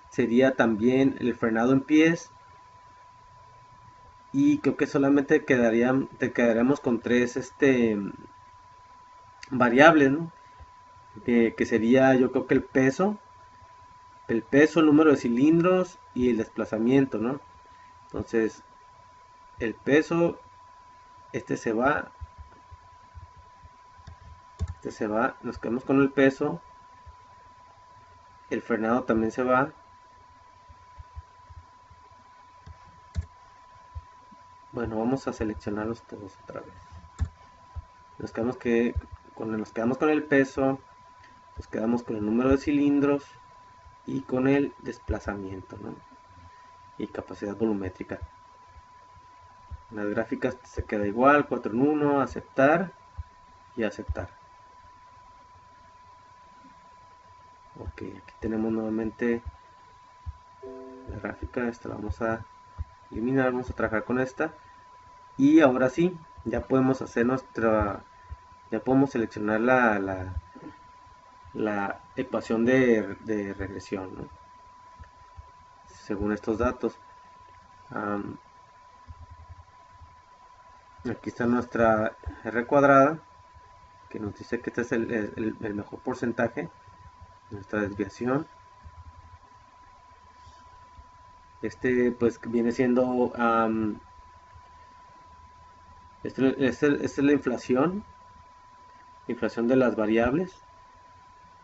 sería también el frenado en pies y creo que solamente quedaríamos con 3 variables, ¿no? Que sería yo creo que el peso, el número de cilindros y el desplazamiento, ¿no? Entonces el peso, se va, nos quedamos con el peso, el frenado también se va, bueno, vamos a seleccionarlos todos otra vez, nos quedamos nos quedamos con el peso, nos quedamos con el número de cilindros y con el desplazamiento, ¿no? Y capacidad volumétrica. En las gráficas se queda igual, 4 en 1, aceptar y aceptar. Ok, aquí tenemos nuevamente la gráfica, esta la vamos a eliminar, vamos a trabajar con esta. Y ahora sí, ya podemos hacer ya podemos seleccionar la ecuación de regresión, ¿no? Según estos datos. Aquí está nuestra R cuadrada, que nos dice que este es el mejor porcentaje, nuestra desviación. Este pues viene siendo, esta es la inflación de las variables,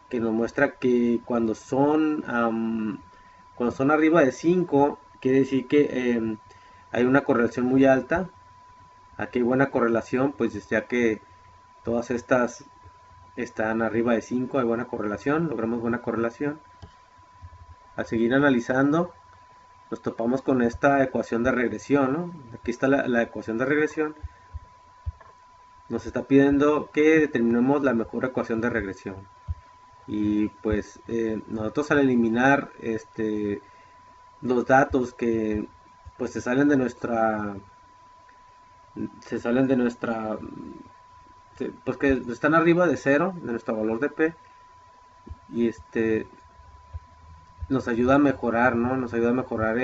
que nos muestra que cuando son arriba de 5, quiere decir que hay una correlación muy alta. Aquí hay buena correlación, pues ya que todas estas están arriba de 5, hay buena correlación, logramos buena correlación. Al seguir analizando, nos topamos con esta ecuación de regresión, ¿no? Aquí está la ecuación de regresión. Nos está pidiendo que determinemos la mejor ecuación de regresión. Y pues nosotros al eliminar los datos que pues se salen de nuestra pues que están arriba de 0 de nuestro valor de P, y nos ayuda a mejorar, ¿no? Nos ayuda a mejorar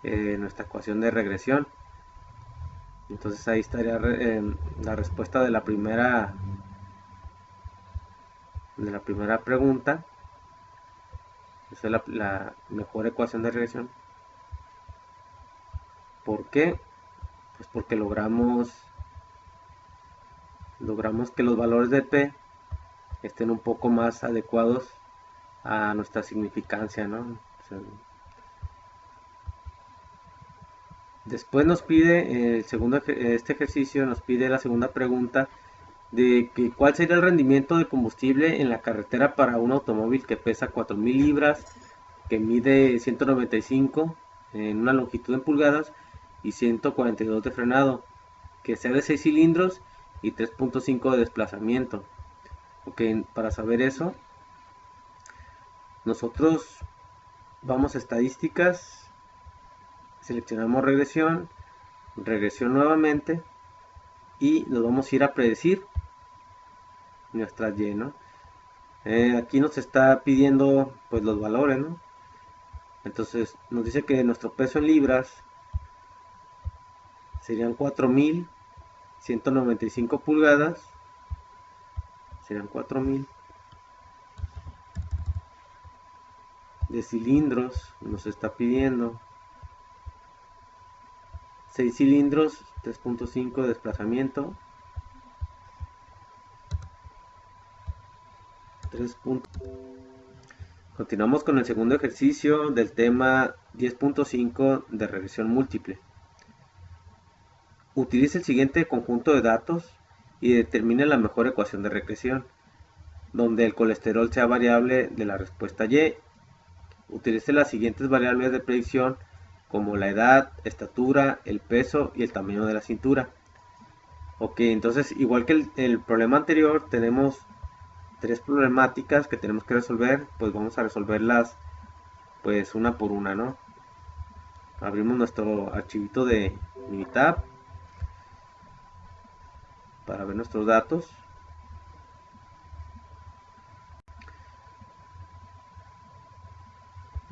nuestra ecuación de regresión. Entonces ahí estaría la respuesta de la primera pregunta. Esa es la mejor ecuación de regresión. ¿Por qué? Pues porque logramos que los valores de P estén un poco más adecuados a nuestra significancia, ¿no? O sea, después nos pide este ejercicio nos pide la segunda pregunta de que cuál sería el rendimiento de combustible en la carretera para un automóvil que pesa 4000 libras, que mide 195 en una longitud en pulgadas y 142 de frenado, que sea de 6 cilindros y 3.5 de desplazamiento. Ok, para saber eso, nosotros vamos a estadísticas, seleccionamos regresión nuevamente, y nos vamos a ir a predecir nuestras Y, ¿no? Aquí nos está pidiendo pues los valores, ¿no? Entonces nos dice que nuestro peso en libras serían 4195 pulgadas, serían 4000 de cilindros, nos está pidiendo 6 cilindros, 3.5 de desplazamiento, 3. Continuamos con el segundo ejercicio del tema 10.5 de regresión múltiple. Utilice el siguiente conjunto de datos y determine la mejor ecuación de regresión, donde el colesterol sea variable de la respuesta Y. Utilice las siguientes variables de predicción, como la edad, estatura, el peso y el tamaño de la cintura. Ok, entonces igual que el problema anterior, tenemos 3 problemáticas que tenemos que resolver. Pues vamos a resolverlas pues una por una, ¿no? Abrimos nuestro archivito de Minitab para ver nuestros datos.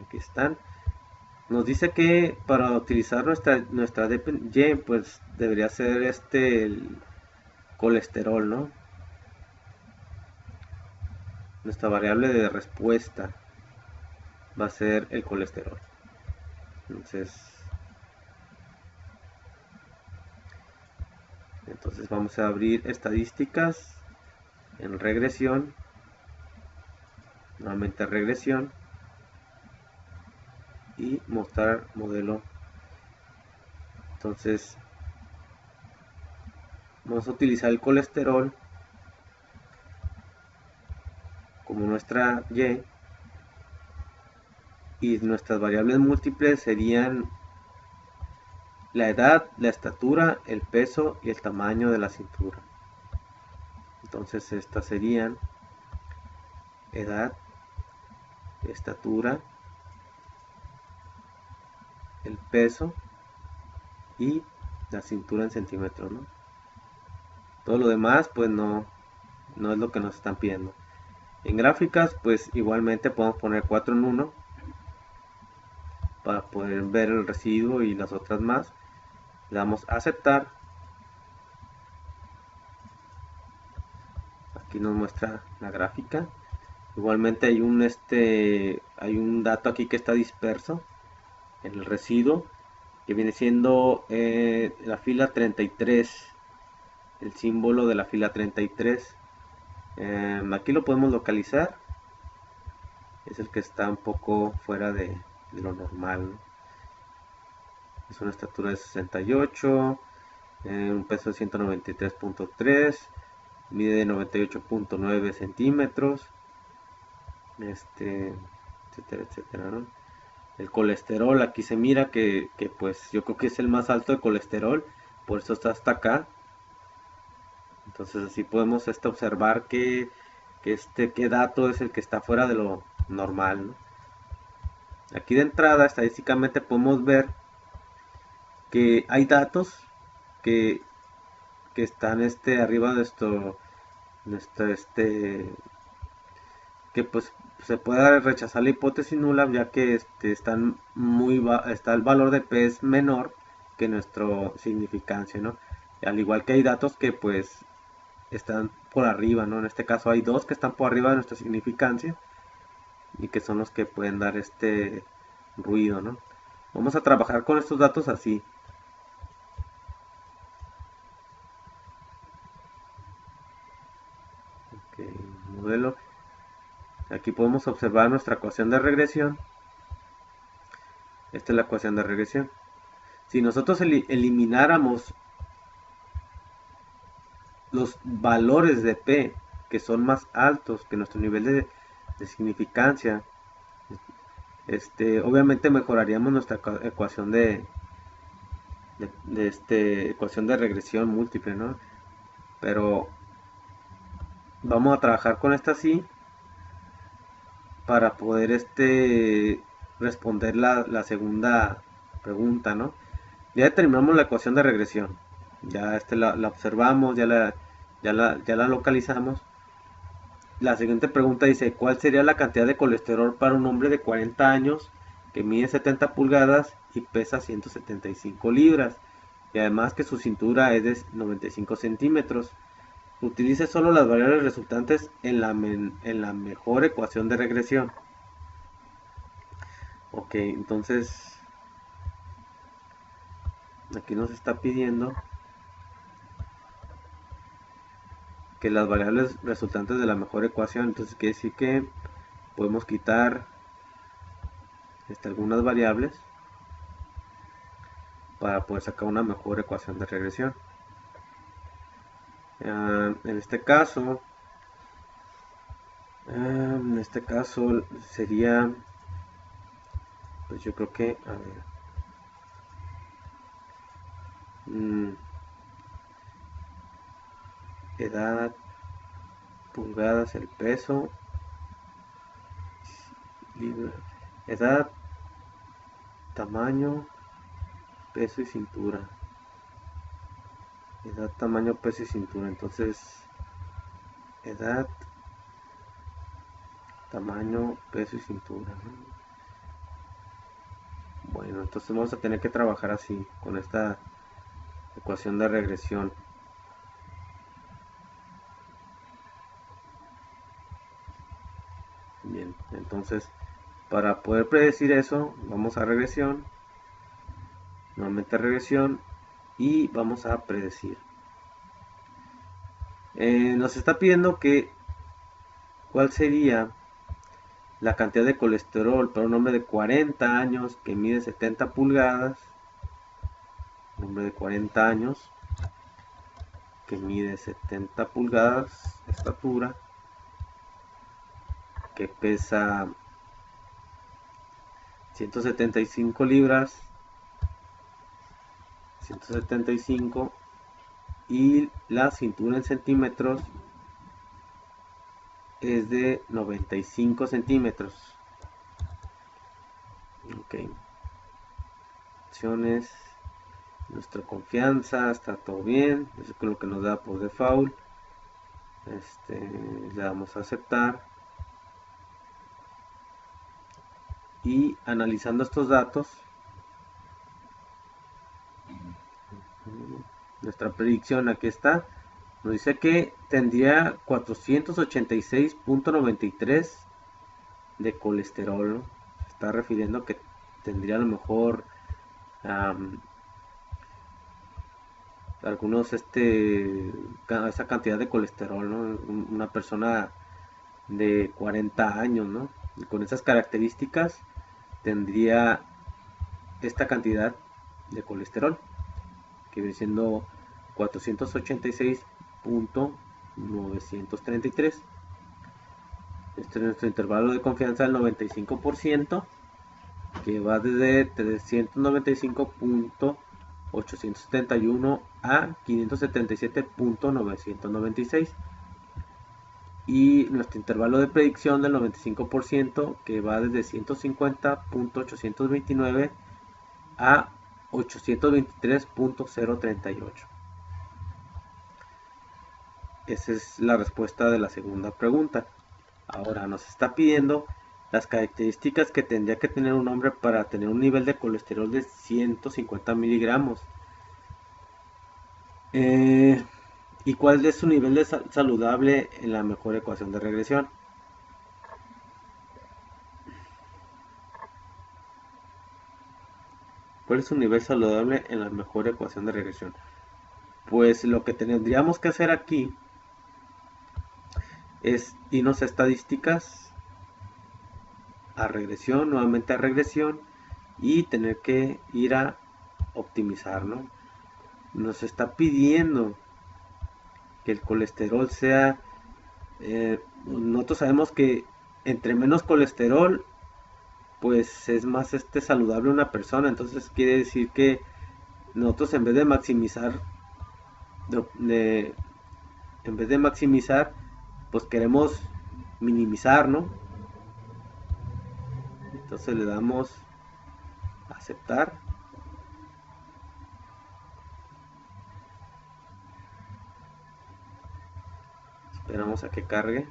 Aquí están. Nos dice que para utilizar nuestra DPY, pues debería ser el colesterol, ¿no? Nuestra variable de respuesta va a ser el colesterol. Entonces vamos a abrir estadísticas en regresión, nuevamente regresión, y mostrar modelo. Entonces vamos a utilizar el colesterol nuestra y nuestras variables múltiples serían la edad, la estatura, el peso y el tamaño de la cintura. Entonces estas serían edad, estatura, el peso y la cintura en centímetros, ¿no? Todo lo demás pues no es lo que nos están pidiendo. En gráficas pues igualmente podemos poner 4 en 1 para poder ver el residuo y las otras más. Le damos a aceptar. Aquí nos muestra la gráfica. Igualmente hay un dato aquí que está disperso en el residuo, que viene siendo la fila 33, el símbolo de la fila 33. Aquí lo podemos localizar. Es el que está un poco fuera de lo normal, ¿no? Es una estatura de 68, un peso de 193.3, mide 98.9 centímetros, etcétera, etcétera, ¿no? El colesterol, aquí se mira que pues yo creo que es el más alto de colesterol, por eso está hasta acá. Entonces así podemos observar qué dato es el que está fuera de lo normal, ¿no? Aquí de entrada estadísticamente podemos ver que hay datos que están arriba de nuestro que pues se puede rechazar la hipótesis nula, ya que está el valor de P es menor que nuestra significancia, ¿no? Al igual que hay datos que pues están por arriba, ¿no? En este caso hay dos que están por arriba de nuestra significancia y que son los que pueden dar ruido, ¿no? Vamos a trabajar con estos datos así. Ok, modelo. Aquí podemos observar nuestra ecuación de regresión. Esta es la ecuación de regresión. Si nosotros elimináramos los valores de P que son más altos que nuestro nivel de significancia, obviamente mejoraríamos nuestra ecuación ecuación de regresión múltiple, ¿no? Pero vamos a trabajar con esta así para poder responder la segunda pregunta, ¿no? Ya determinamos la ecuación de regresión, ya la observamos, ya la localizamos. La siguiente pregunta dice: ¿cuál sería la cantidad de colesterol para un hombre de 40 años que mide 70 pulgadas y pesa 175 libras? Y además que su cintura es de 95 centímetros. Utilice solo las variables resultantes en la mejor ecuación de regresión. Ok, entonces aquí nos está pidiendo que las variables resultantes de la mejor ecuación. Entonces quiere decir que podemos quitar algunas variables para poder sacar una mejor ecuación de regresión. En este caso sería, pues yo creo que, a ver, edad, pulgadas, el peso, edad, tamaño, peso y cintura. Edad, tamaño, peso y cintura. Entonces, edad, tamaño, peso y cintura, ¿no? Bueno, entonces vamos a tener que trabajar así, con esta ecuación de regresión. Bien, entonces para poder predecir eso, vamos a regresión, nuevamente regresión, y vamos a predecir. Nos está pidiendo que cuál sería la cantidad de colesterol para un hombre de 40 años que mide 70 pulgadas, un hombre de 40 años que mide 70 pulgadas de estatura, que pesa 175 libras, 175, y la cintura en centímetros es de 95 centímetros. Ok. Opciones. Nuestra confianza, está todo bien. Eso es lo que nos da por default. Le damos a aceptar. Y analizando estos datos, nuestra predicción aquí está. Nos dice que tendría 486.93 de colesterol, ¿no? Se está refiriendo que tendría a lo mejor algunos esa cantidad de colesterol, ¿no? Una persona de 40 años, ¿no? Y con esas características tendría esta cantidad de colesterol, que viene siendo 486.933. Este es nuestro intervalo de confianza del 95%, que va desde 395.871 a 577.996. Y nuestro intervalo de predicción del 95%, que va desde 150.829 a 823.038. Esa es la respuesta de la segunda pregunta. Ahora nos está pidiendo las características que tendría que tener un hombre para tener un nivel de colesterol de 150 miligramos. ¿Y cuál es su nivel de saludable en la mejor ecuación de regresión? ¿Cuál es su nivel saludable en la mejor ecuación de regresión? Pues lo que tendríamos que hacer aquí es irnos a estadísticas, a regresión, nuevamente a regresión, y tener que ir a optimizar, ¿no? Nos está pidiendo que el colesterol sea, nosotros sabemos que entre menos colesterol, pues es más saludable una persona. Entonces quiere decir que nosotros en vez de maximizar, pues queremos minimizar, ¿no? Entonces le damos a aceptar. Esperamos a que cargue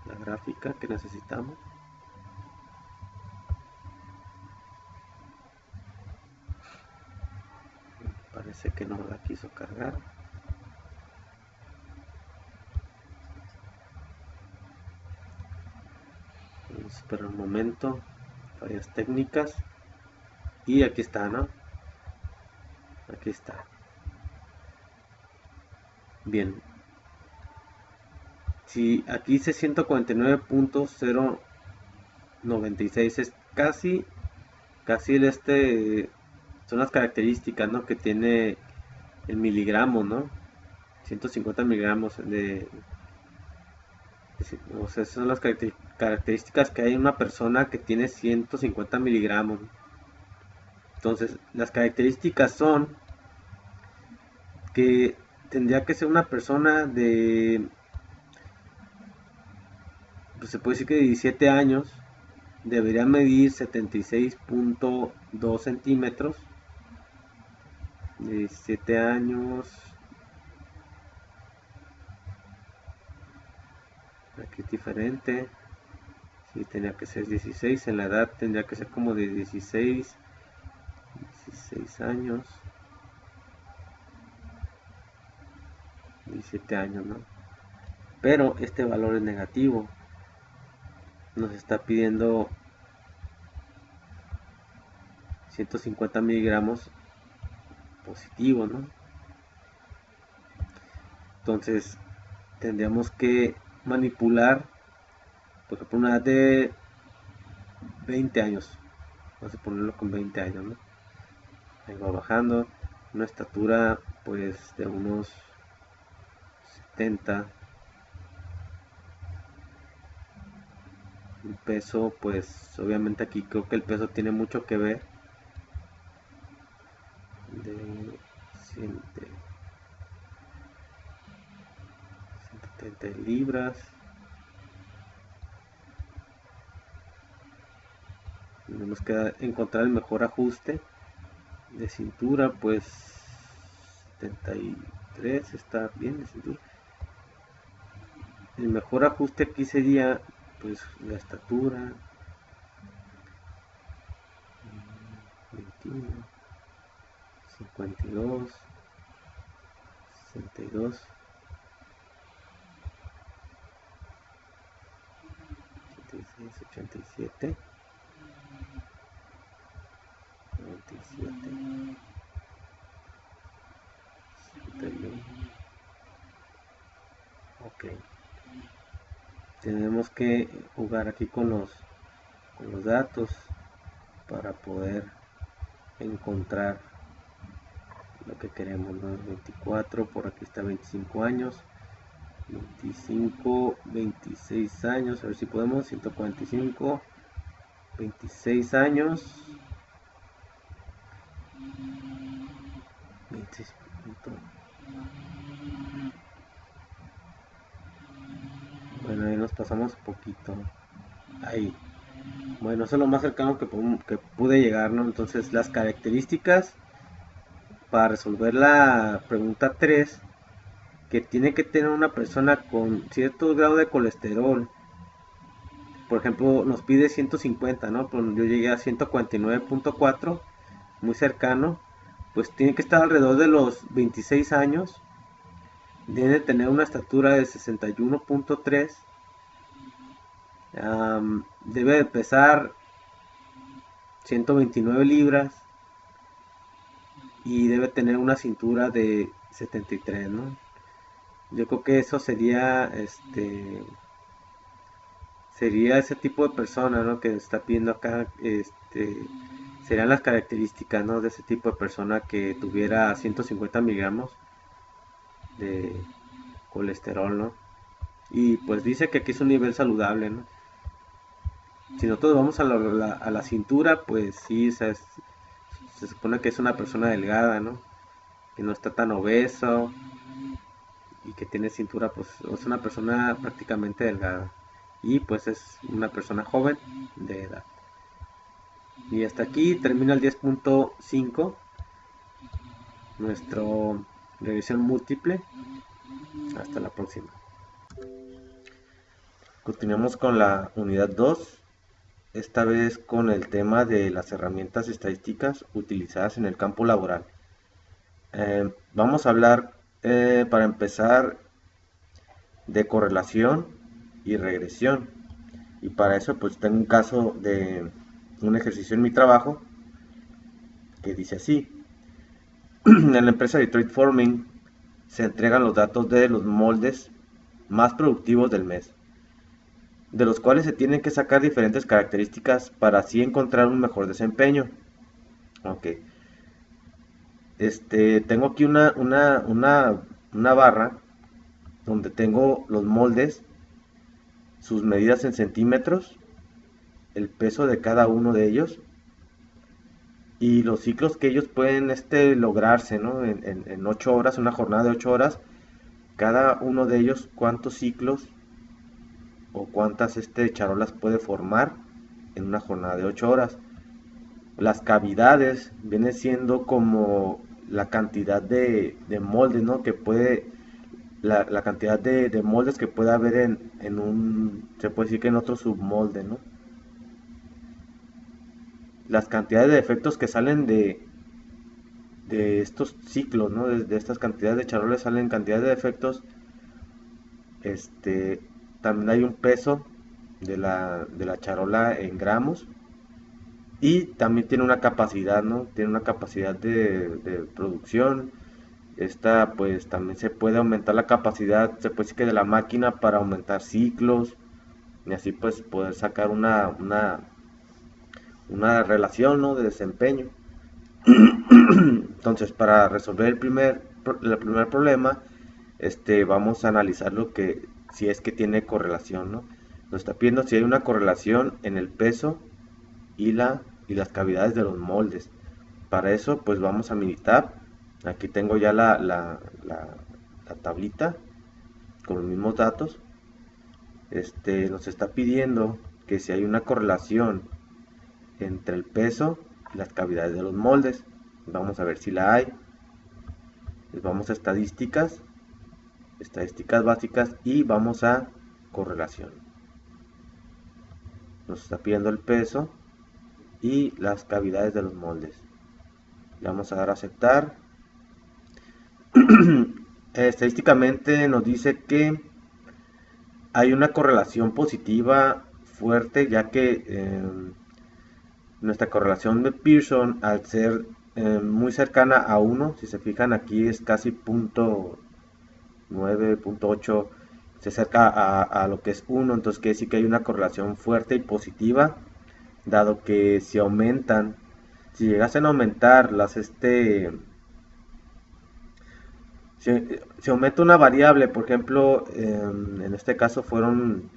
la gráfica que necesitamos. Parece que no la quiso cargar. Vamos a esperar un momento. Fallas técnicas. Y aquí está, ¿no? Aquí está. Bien. Si aquí dice 149.096, es casi son las características, ¿no?, que tiene el miligramo, ¿no? 150 miligramos o sea, esas son las características que hay en una persona que tiene 150 miligramos. Entonces, las características son que tendría que ser una persona de, pues se puede decir que de 17 años, debería medir 76.2 centímetros, de 17 años, aquí es diferente, si tenía que ser 16, en la edad tendría que ser como de 16 años, 17 años, ¿no? Pero este valor es negativo, nos está pidiendo 150 miligramos positivo, ¿no? Entonces tendríamos que manipular, por ejemplo, una edad de 20 años, vamos a ponerlo con 20 años, ¿no? Ahí va bajando, una estatura pues de unos 70, Un peso, pues obviamente aquí creo que el peso tiene mucho que ver. De 130 libras. Tenemos que encontrar el mejor ajuste de cintura, pues 73 está bien de cintura. El mejor ajuste aquí sería pues la estatura 21, 52, 62, 86, 87, 97, 71. Ok, tenemos que jugar aquí con los datos para poder encontrar lo que queremos, ¿no? 24, por aquí está 25 años, 25, 26 años, a ver si podemos, 145, 26 años, 26 punto. Bueno, ahí nos pasamos poquito, ahí. Bueno, eso es lo más cercano que pude llegar, ¿no? Entonces las características para resolver la pregunta 3, que tiene que tener una persona con cierto grado de colesterol. Por ejemplo, nos pide 150, ¿no? Pues yo llegué a 149.4, muy cercano. Pues tiene que estar alrededor de los 26 años. Debe tener una estatura de 61.3. Debe de pesar 129 libras. Y debe tener una cintura de 73, ¿no? Yo creo que eso sería ese tipo de persona, ¿no? Que está pidiendo acá, serían las características, ¿no? De ese tipo de persona que tuviera 150 miligramos de colesterol, ¿no? Y pues dice que aquí es un nivel saludable, ¿no? Si nosotros vamos a la cintura, pues sí, se supone que es una persona delgada, ¿no? Que no está tan obeso y que tiene cintura, pues es una persona prácticamente delgada. Y pues es una persona joven de edad. Y hasta aquí termina el 10.5, nuestro regresión múltiple. Hasta la próxima. Continuamos con la unidad 2, esta vez con el tema de las herramientas estadísticas utilizadas en el campo laboral. Vamos a hablar, para empezar, de correlación y regresión. Y para eso pues tengo un caso de un ejercicio en mi trabajo que dice así. En la empresa Detroit Forming se entregan los datos de los moldes más productivos del mes, de los cuales se tienen que sacar diferentes características para así encontrar un mejor desempeño. Ok. Tengo aquí una barra donde tengo los moldes, sus medidas en centímetros, el peso de cada uno de ellos y los ciclos que ellos pueden lograrse, ¿no? En 8 horas, una jornada de 8 horas, cada uno de ellos cuántos ciclos o cuántas charolas puede formar en una jornada de 8 horas. Las cavidades viene siendo como la cantidad de moldes, ¿no? Que puede, la cantidad de moldes que puede haber en un, se puede decir que en otro submolde, ¿no? Las cantidades de defectos que salen de estos ciclos, ¿no? De estas cantidades de charolas salen cantidades de defectos. También hay un peso de la charola en gramos. Y también tiene una capacidad, ¿no? Tiene una capacidad de producción. Esta pues también se puede aumentar la capacidad, se puede decir que de la máquina para aumentar ciclos. Y así pues poder sacar una relación, ¿no? De desempeño. Entonces para resolver el primer problema, vamos a analizar lo que, si es que tiene correlación, ¿no? Nos está pidiendo si hay una correlación en el peso y las cavidades de los moldes. Para eso pues vamos a Minitab. Aquí tengo ya la tablita con los mismos datos. Nos está pidiendo que si hay una correlación entre el peso y las cavidades de los moldes. Vamos a ver si la hay. Les vamos a estadísticas básicas y vamos a correlación. Nos está pidiendo el peso y las cavidades de los moldes. Le vamos a dar a aceptar. Estadísticamente nos dice que hay una correlación positiva fuerte, ya que nuestra correlación de Pearson, al ser muy cercana a 1, si se fijan aquí es casi .9, .8, se acerca a lo que es 1, entonces quiere decir que hay una correlación fuerte y positiva, dado que si llegasen a aumentar si aumenta una variable, por ejemplo, en este caso fueron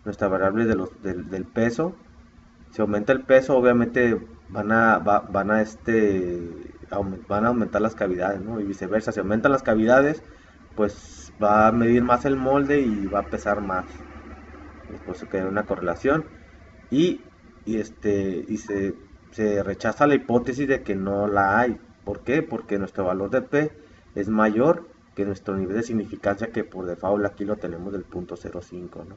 nuestras variables del peso. Si aumenta el peso, obviamente van a aumentar las cavidades, ¿no? Y viceversa, si aumentan las cavidades, pues va a medir más el molde y va a pesar más. Después se queda una correlación y, se rechaza la hipótesis de que no la hay. ¿Por qué? Porque nuestro valor de P es mayor que nuestro nivel de significancia, que por default aquí lo tenemos del .05, ¿no?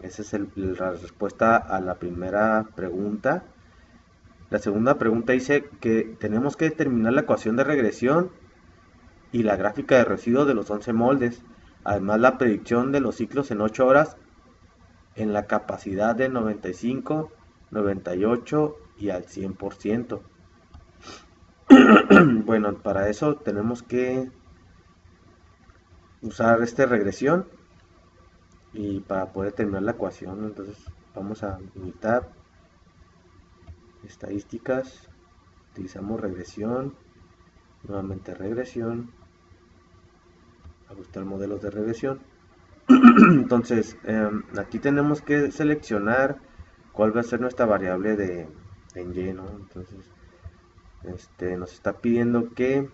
Esa es la respuesta a la primera pregunta. La segunda pregunta dice que tenemos que determinar la ecuación de regresión y la gráfica de residuos de los 11 moldes. Además, la predicción de los ciclos en 8 horas en la capacidad de 95, 98 y al 100%. Bueno, para eso tenemos que usar regresión y para poder terminar la ecuación. Entonces vamos a Unitab, estadísticas, utilizamos regresión, nuevamente regresión, ajustar modelos de regresión. Entonces aquí tenemos que seleccionar cuál va a ser nuestra variable de Y, ¿no? Entonces nos está pidiendo que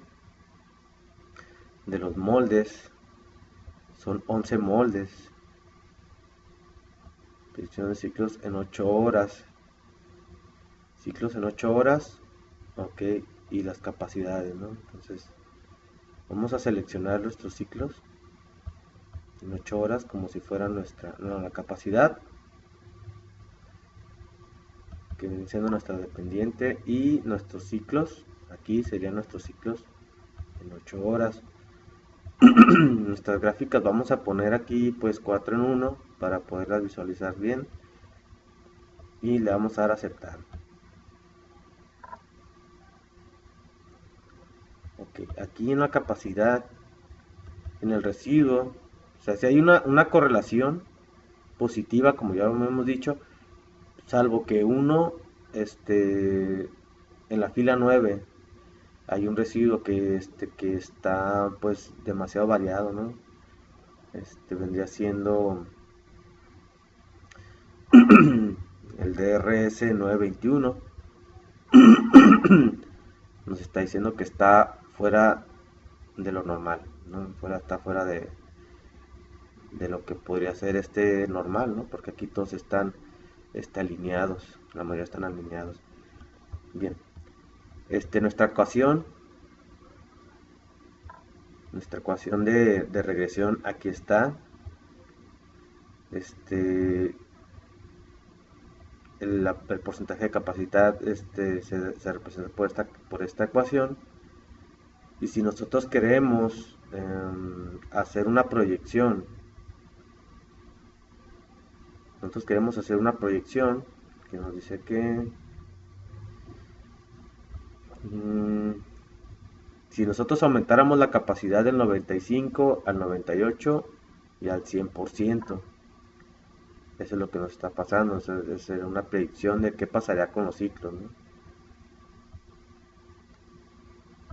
de los moldes son 11 moldes, predicción de ciclos en 8 horas, ok, y las capacidades, ¿no? Entonces vamos a seleccionar nuestros ciclos en 8 horas como si fuera la capacidad, que viene siendo nuestra dependiente, y nuestros ciclos, aquí serían nuestros ciclos en 8 horas. Nuestras gráficas vamos a poner aquí pues 4 en 1 para poderlas visualizar bien, y le vamos a dar a aceptar. Ok, aquí en la capacidad, en el residuo, o sea, si hay una correlación positiva, como ya lo hemos dicho, salvo que en la fila 9 hay un residuo que está pues demasiado variado, ¿no? Vendría siendo el DRS 921. Nos está diciendo que está fuera de lo normal, ¿no? Está fuera de lo que podría ser normal, ¿no? Porque aquí todos están alineados, la mayoría están alineados. Bien, nuestra ecuación de regresión aquí está. El porcentaje de capacidad se representa por esta ecuación. Y si nosotros queremos hacer una proyección, que nos dice que si nosotros aumentáramos la capacidad del 95 al 98 y al 100%, eso es lo que nos está pasando. Es una predicción de qué pasaría con los ciclos, ¿no?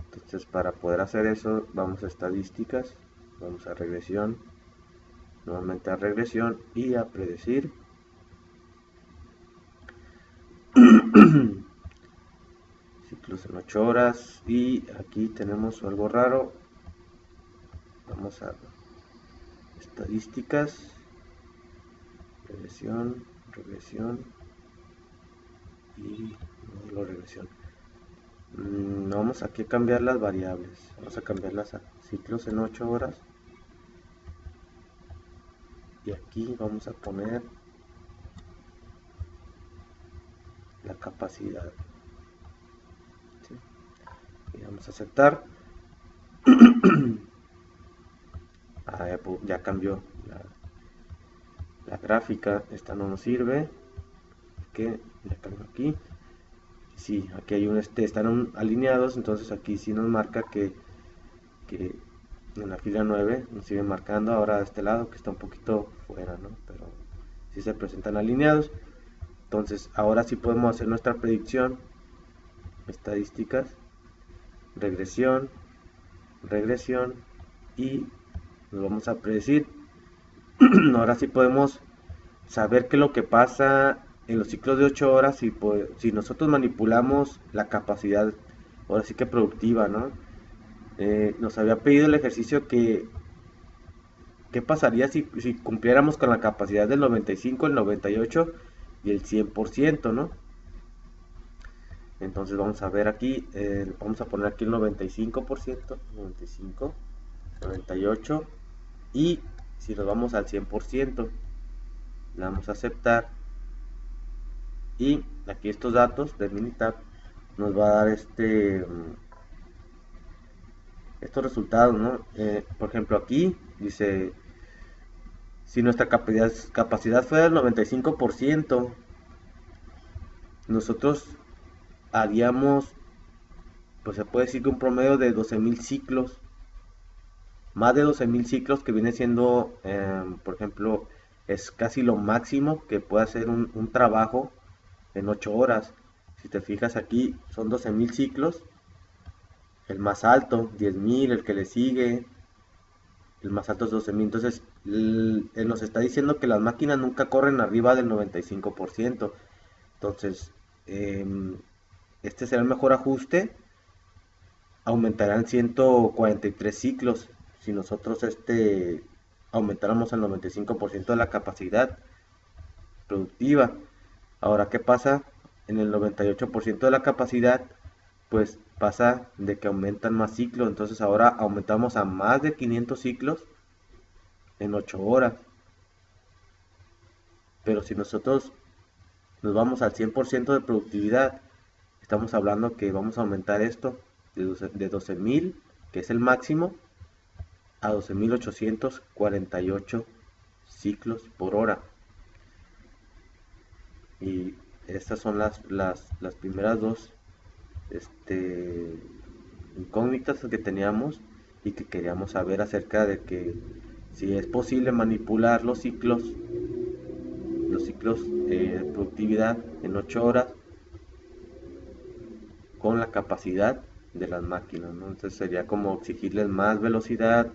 Entonces, para poder hacer eso, vamos a estadísticas, vamos a regresión, nuevamente a regresión y a predecir. ciclos en 8 horas. Y aquí tenemos algo raro. Vamos a estadísticas, regresión y modelo regresión. Vamos aquí a cambiar las variables. Vamos a cambiarlas a ciclos en 8 horas. Y aquí vamos a poner la capacidad. ¿Sí? Y vamos a aceptar. Ya cambió la gráfica. Esta no nos sirve. Que ya cambió aquí. Sí, aquí hay están alineados. Entonces aquí sí nos marca que en la fila 9 nos sigue marcando. Ahora de este lado que está un poquito fuera, ¿no? Pero sí se presentan alineados. Entonces ahora sí podemos hacer nuestra predicción. Estadísticas, regresión y nos vamos a predecir. Ahora sí podemos saber qué es lo que pasa en los ciclos de 8 horas si nosotros manipulamos la capacidad, ahora sí que productiva, ¿no? Nos había pedido el ejercicio que qué pasaría si cumpliéramos con la capacidad del 95, el 98 y el 100%, ¿no? Entonces vamos a ver aquí, vamos a poner aquí el 95%, 95, 98 y si nos vamos al 100%, le damos a aceptar y aquí estos datos del Minitab nos va a dar estos resultados, ¿no? Por ejemplo aquí dice si nuestra capacidad fuera del 95%, nosotros haríamos, pues se puede decir que un promedio de 12.000 ciclos, más de 12.000 ciclos, que viene siendo, por ejemplo, es casi lo máximo que puede hacer un trabajo en 8 horas. Si te fijas aquí, son 12.000 ciclos, el más alto, 10.000, el que le sigue, el más alto es 12.000. Entonces, él nos está diciendo que las máquinas nunca corren arriba del 95%. Entonces, este será el mejor ajuste. Aumentarán 143 ciclos si nosotros aumentáramos el 95% de la capacidad productiva. Ahora, ¿qué pasa? En el 98% de la capacidad, pues pasa de que aumentan más ciclos. Entonces ahora aumentamos a más de 500 ciclos en 8 horas. Pero si nosotros nos vamos al 100% de productividad, estamos hablando que vamos a aumentar esto de 12.000, que es el máximo, a 12.848 ciclos por hora. Y estas son las primeras dos incógnitas que teníamos y que queríamos saber acerca de que si es posible manipular los ciclos de productividad en 8 horas con la capacidad de las máquinas, ¿no? Entonces sería como exigirles más velocidad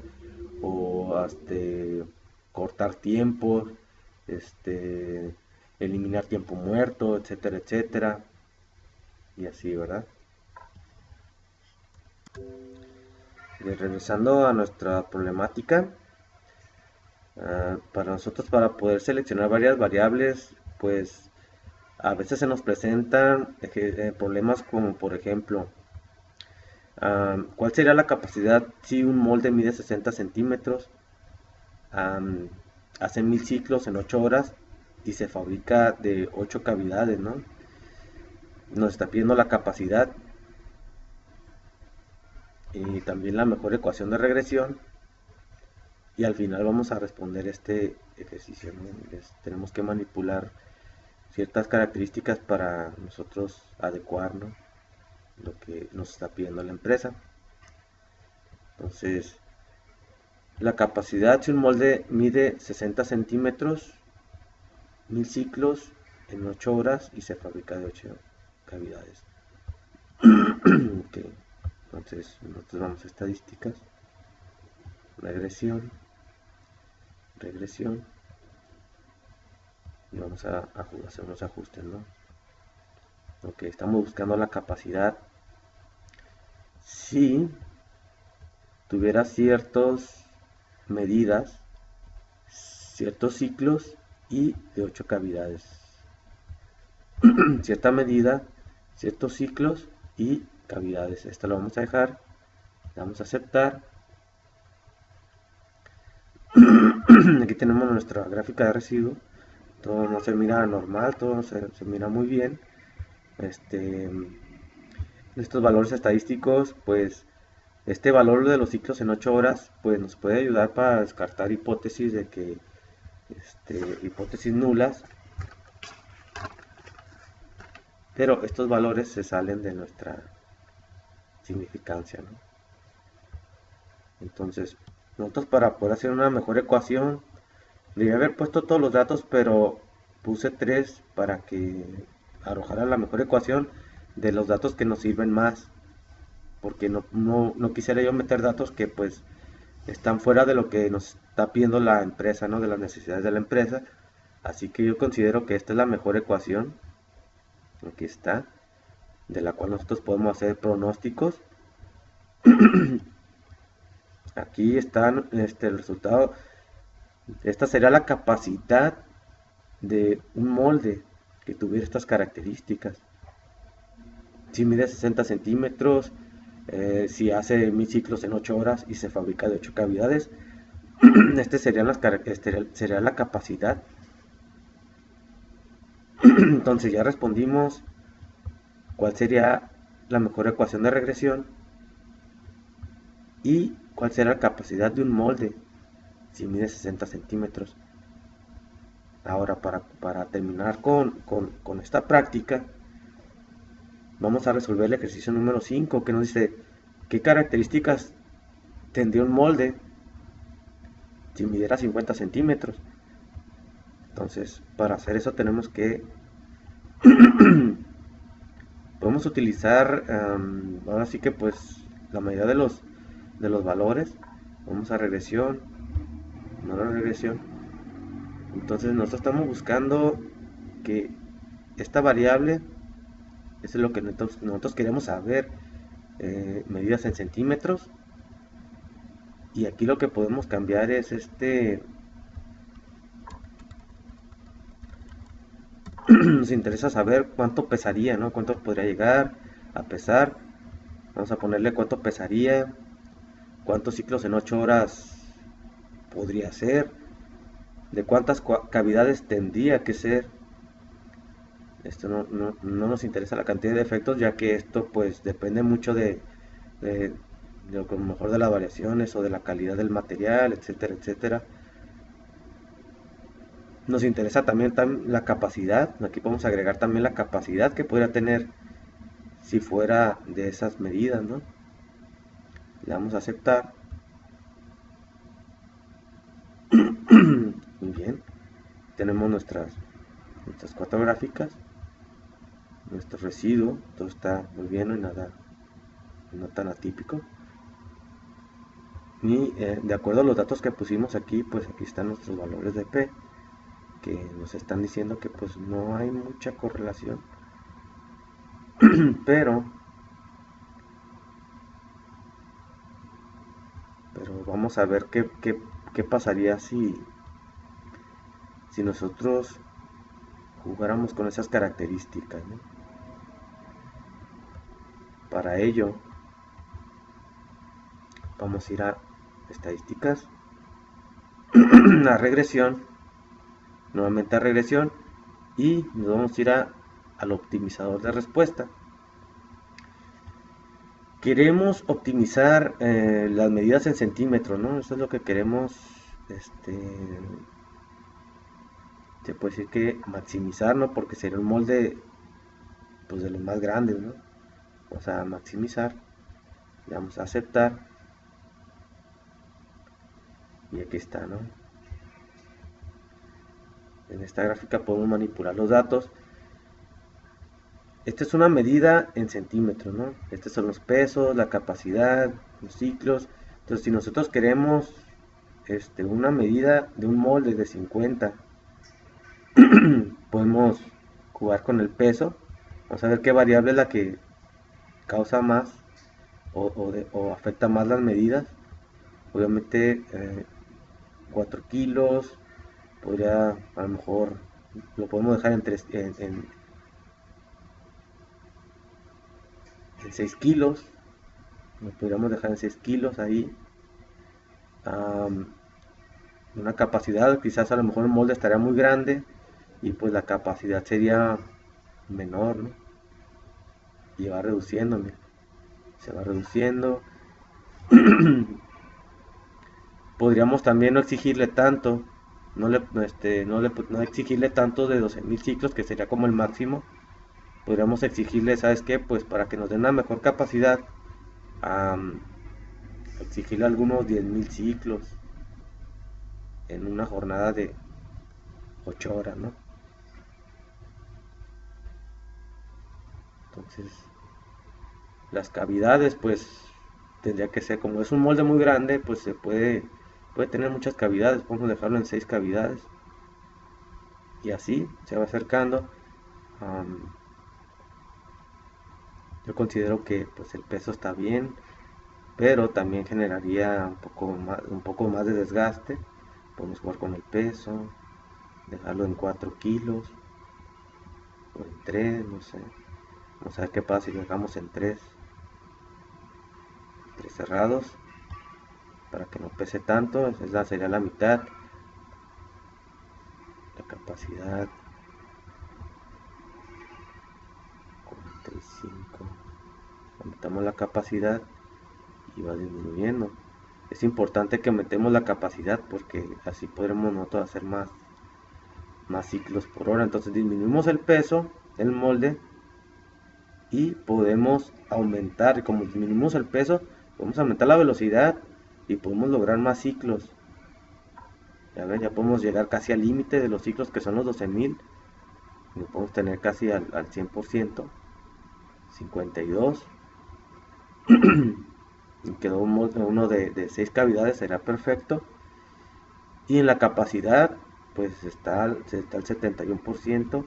o cortar tiempos, eliminar tiempo muerto, etcétera, etcétera, y así, ¿verdad? Regresando a nuestra problemática, para nosotros, para poder seleccionar varias variables, pues a veces se nos presentan problemas como, por ejemplo, ¿cuál sería la capacidad si un molde mide 60 centímetros, hace 1000 ciclos en 8 horas y se fabrica de 8 cavidades, ¿no? Nos está pidiendo la capacidad y también la mejor ecuación de regresión, y al final vamos a responder este ejercicio, ¿no? Tenemos que manipular ciertas características para nosotros adecuar, ¿no?, lo que nos está pidiendo la empresa. Entonces, la capacidad, si un molde mide 60 centímetros, 1000 ciclos en 8 horas y se fabrica de 8 cavidades. Okay. Entonces, nosotros vamos a estadísticas, regresión, y vamos a hacer unos ajustes, ¿no? Ok, estamos buscando la capacidad si tuviera ciertas medidas, ciertos ciclos y de 8 cavidades. Cierta medida, ciertos ciclos y cavidades. Esto lo vamos a dejar, le vamos a aceptar. Aquí tenemos nuestra gráfica de residuo. Todo no se mira normal, todo se mira muy bien. Estos valores estadísticos, pues este valor de los ciclos en 8 horas, pues nos puede ayudar para descartar hipótesis de que hipótesis nulas, pero estos valores se salen de nuestra significancia, ¿no? Entonces, nosotros para poder hacer una mejor ecuación, debía haber puesto todos los datos, pero puse 3 para que arrojara la mejor ecuación de los datos que nos sirven más, porque no quisiera yo meter datos que pues están fuera de lo que nos está pidiendo la empresa, ¿no? De las necesidades de la empresa. Así que yo considero que esta es la mejor ecuación, aquí está, de la cual nosotros podemos hacer pronósticos. Aquí está el resultado. Esta sería la capacidad de un molde que tuviera estas características. Si mide 60 centímetros, si hace 1000 ciclos en 8 horas y se fabrica de 8 cavidades, sería la capacidad. Entonces ya respondimos cuál sería la mejor ecuación de regresión y cuál será la capacidad de un molde si mide 60 centímetros. Ahora para terminar con esta práctica, vamos a resolver el ejercicio número 5, que nos dice qué características tendría un molde si midiera 50 centímetros. Entonces, para hacer eso tenemos que podemos utilizar ahora sí que pues la mayoría de los valores. Vamos a regresión, no la regresión. Entonces nosotros estamos buscando que esta variable, eso es lo que nosotros queremos saber, medidas en centímetros. Y aquí lo que podemos cambiar es nos interesa saber cuánto pesaría, ¿no? Cuánto podría llegar a pesar. Vamos a ponerle cuánto pesaría, cuántos ciclos en 8 horas podría ser, de cuántas cavidades tendría que ser. Esto no nos interesa la cantidad de efectos, ya que esto pues depende mucho de lo mejor de las variaciones o de la calidad del material, etcétera, etcétera. Nos interesa también la capacidad. Aquí podemos agregar también la capacidad que podría tener si fuera de esas medidas, ¿no? Le damos a aceptar. Muy bien. Tenemos nuestras 4 gráficas. Nuestro residuo. Todo está muy bien, no hay nada no tan atípico. Y de acuerdo a los datos que pusimos aquí, pues aquí están nuestros valores de P, que nos están diciendo que pues no hay mucha correlación. pero vamos a ver qué pasaría si nosotros jugáramos con esas características, ¿no? Para ello vamos a ir a estadísticas, a regresión, nuevamente a regresión, y nos vamos a ir al optimizador de respuesta. Queremos optimizar las medidas en centímetros, ¿no? Eso es lo que queremos, se puede decir que maximizar, ¿no? Porque sería un molde pues de los más grandes, ¿no? Vamos a maximizar, le damos a aceptar, y aquí está, ¿no? En esta gráfica podemos manipular los datos. Esta es una medida en centímetros, ¿no? Estos son los pesos, la capacidad, los ciclos. Entonces, si nosotros queremos una medida de un molde de 50, podemos jugar con el peso. Vamos a ver qué variable es la que causa más o afecta más las medidas. Obviamente 4 kilos, podría, a lo mejor lo podemos dejar en 6 kilos, lo podríamos dejar en 6 kilos ahí. Una capacidad, quizás a lo mejor el molde estaría muy grande y pues la capacidad sería menor, ¿no? Y va reduciendo, mira, se va reduciendo. Podríamos también no exigirle tanto, no exigirle tanto de 12.000 ciclos, que sería como el máximo. Podríamos exigirle, ¿sabes qué? Pues para que nos den una mejor capacidad, exigirle algunos 10.000 ciclos en una jornada de 8 horas, ¿no? Entonces, las cavidades, pues tendría que ser, como es un molde muy grande, pues puede tener muchas cavidades. Podemos dejarlo en 6 cavidades y así se va acercando. Yo considero que pues el peso está bien, pero también generaría un poco más de desgaste. Podemos jugar con el peso, dejarlo en 4 kilos o en 3, no sé. Vamos a ver qué pasa si lo dejamos en 3 cerrados, para que no pese tanto. Esa sería la mitad. La capacidad 45. Aumentamos la capacidad y va disminuyendo. Es importante que aumentemos la capacidad porque así podremos nosotros hacer más ciclos por hora. Entonces disminuimos el peso del molde y podemos aumentar. Y como disminuimos el peso, podemos aumentar la velocidad y podemos lograr más ciclos. Ya ven, ya podemos llegar casi al límite de los ciclos, que son los 12.000. Lo podemos tener casi al 100%. 52. Y quedó uno de 6 cavidades, será perfecto. Y en la capacidad, pues está el 71%.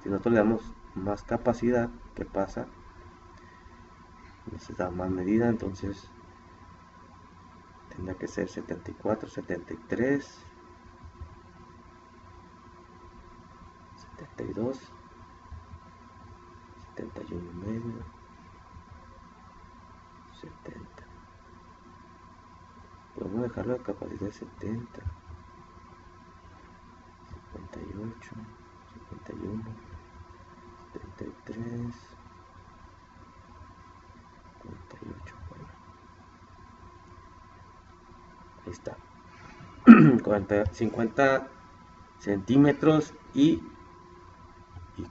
Si nosotros le damos más capacidad, ¿qué pasa? Necesita más medida, entonces tendría que ser 74, 73, 72, 71 y medio, 70. Podemos dejarlo de capacidad de 70, 58, 51, 73, 58. Bueno, ahí está. 50 centímetros y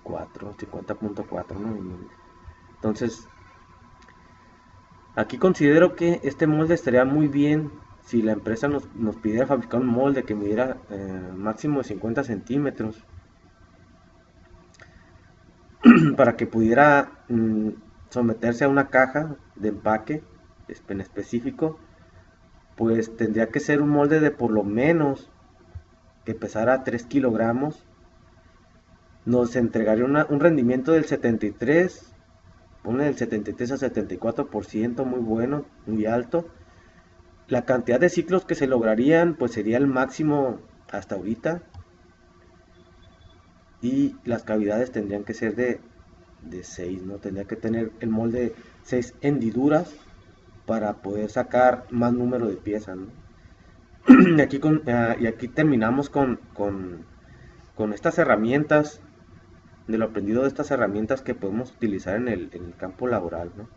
4, 50.4, ¿no? Entonces, aquí considero que este molde estaría muy bien si la empresa nos pidiera fabricar un molde que midiera máximo de 50 centímetros para que pudiera someterse a una caja de empaque en específico. Pues tendría que ser un molde de por lo menos que pesara 3 kilogramos. Nos entregaría un rendimiento del 73, pone del 73 a 74%, muy bueno, muy alto. La cantidad de ciclos que se lograrían pues sería el máximo hasta ahorita, y las cavidades tendrían que ser de 6, ¿no? Tendría que tener el molde 6 hendiduras para poder sacar más número de piezas, ¿no? Y aquí terminamos con estas herramientas, de lo aprendido de estas herramientas que podemos utilizar en el campo laboral, ¿no?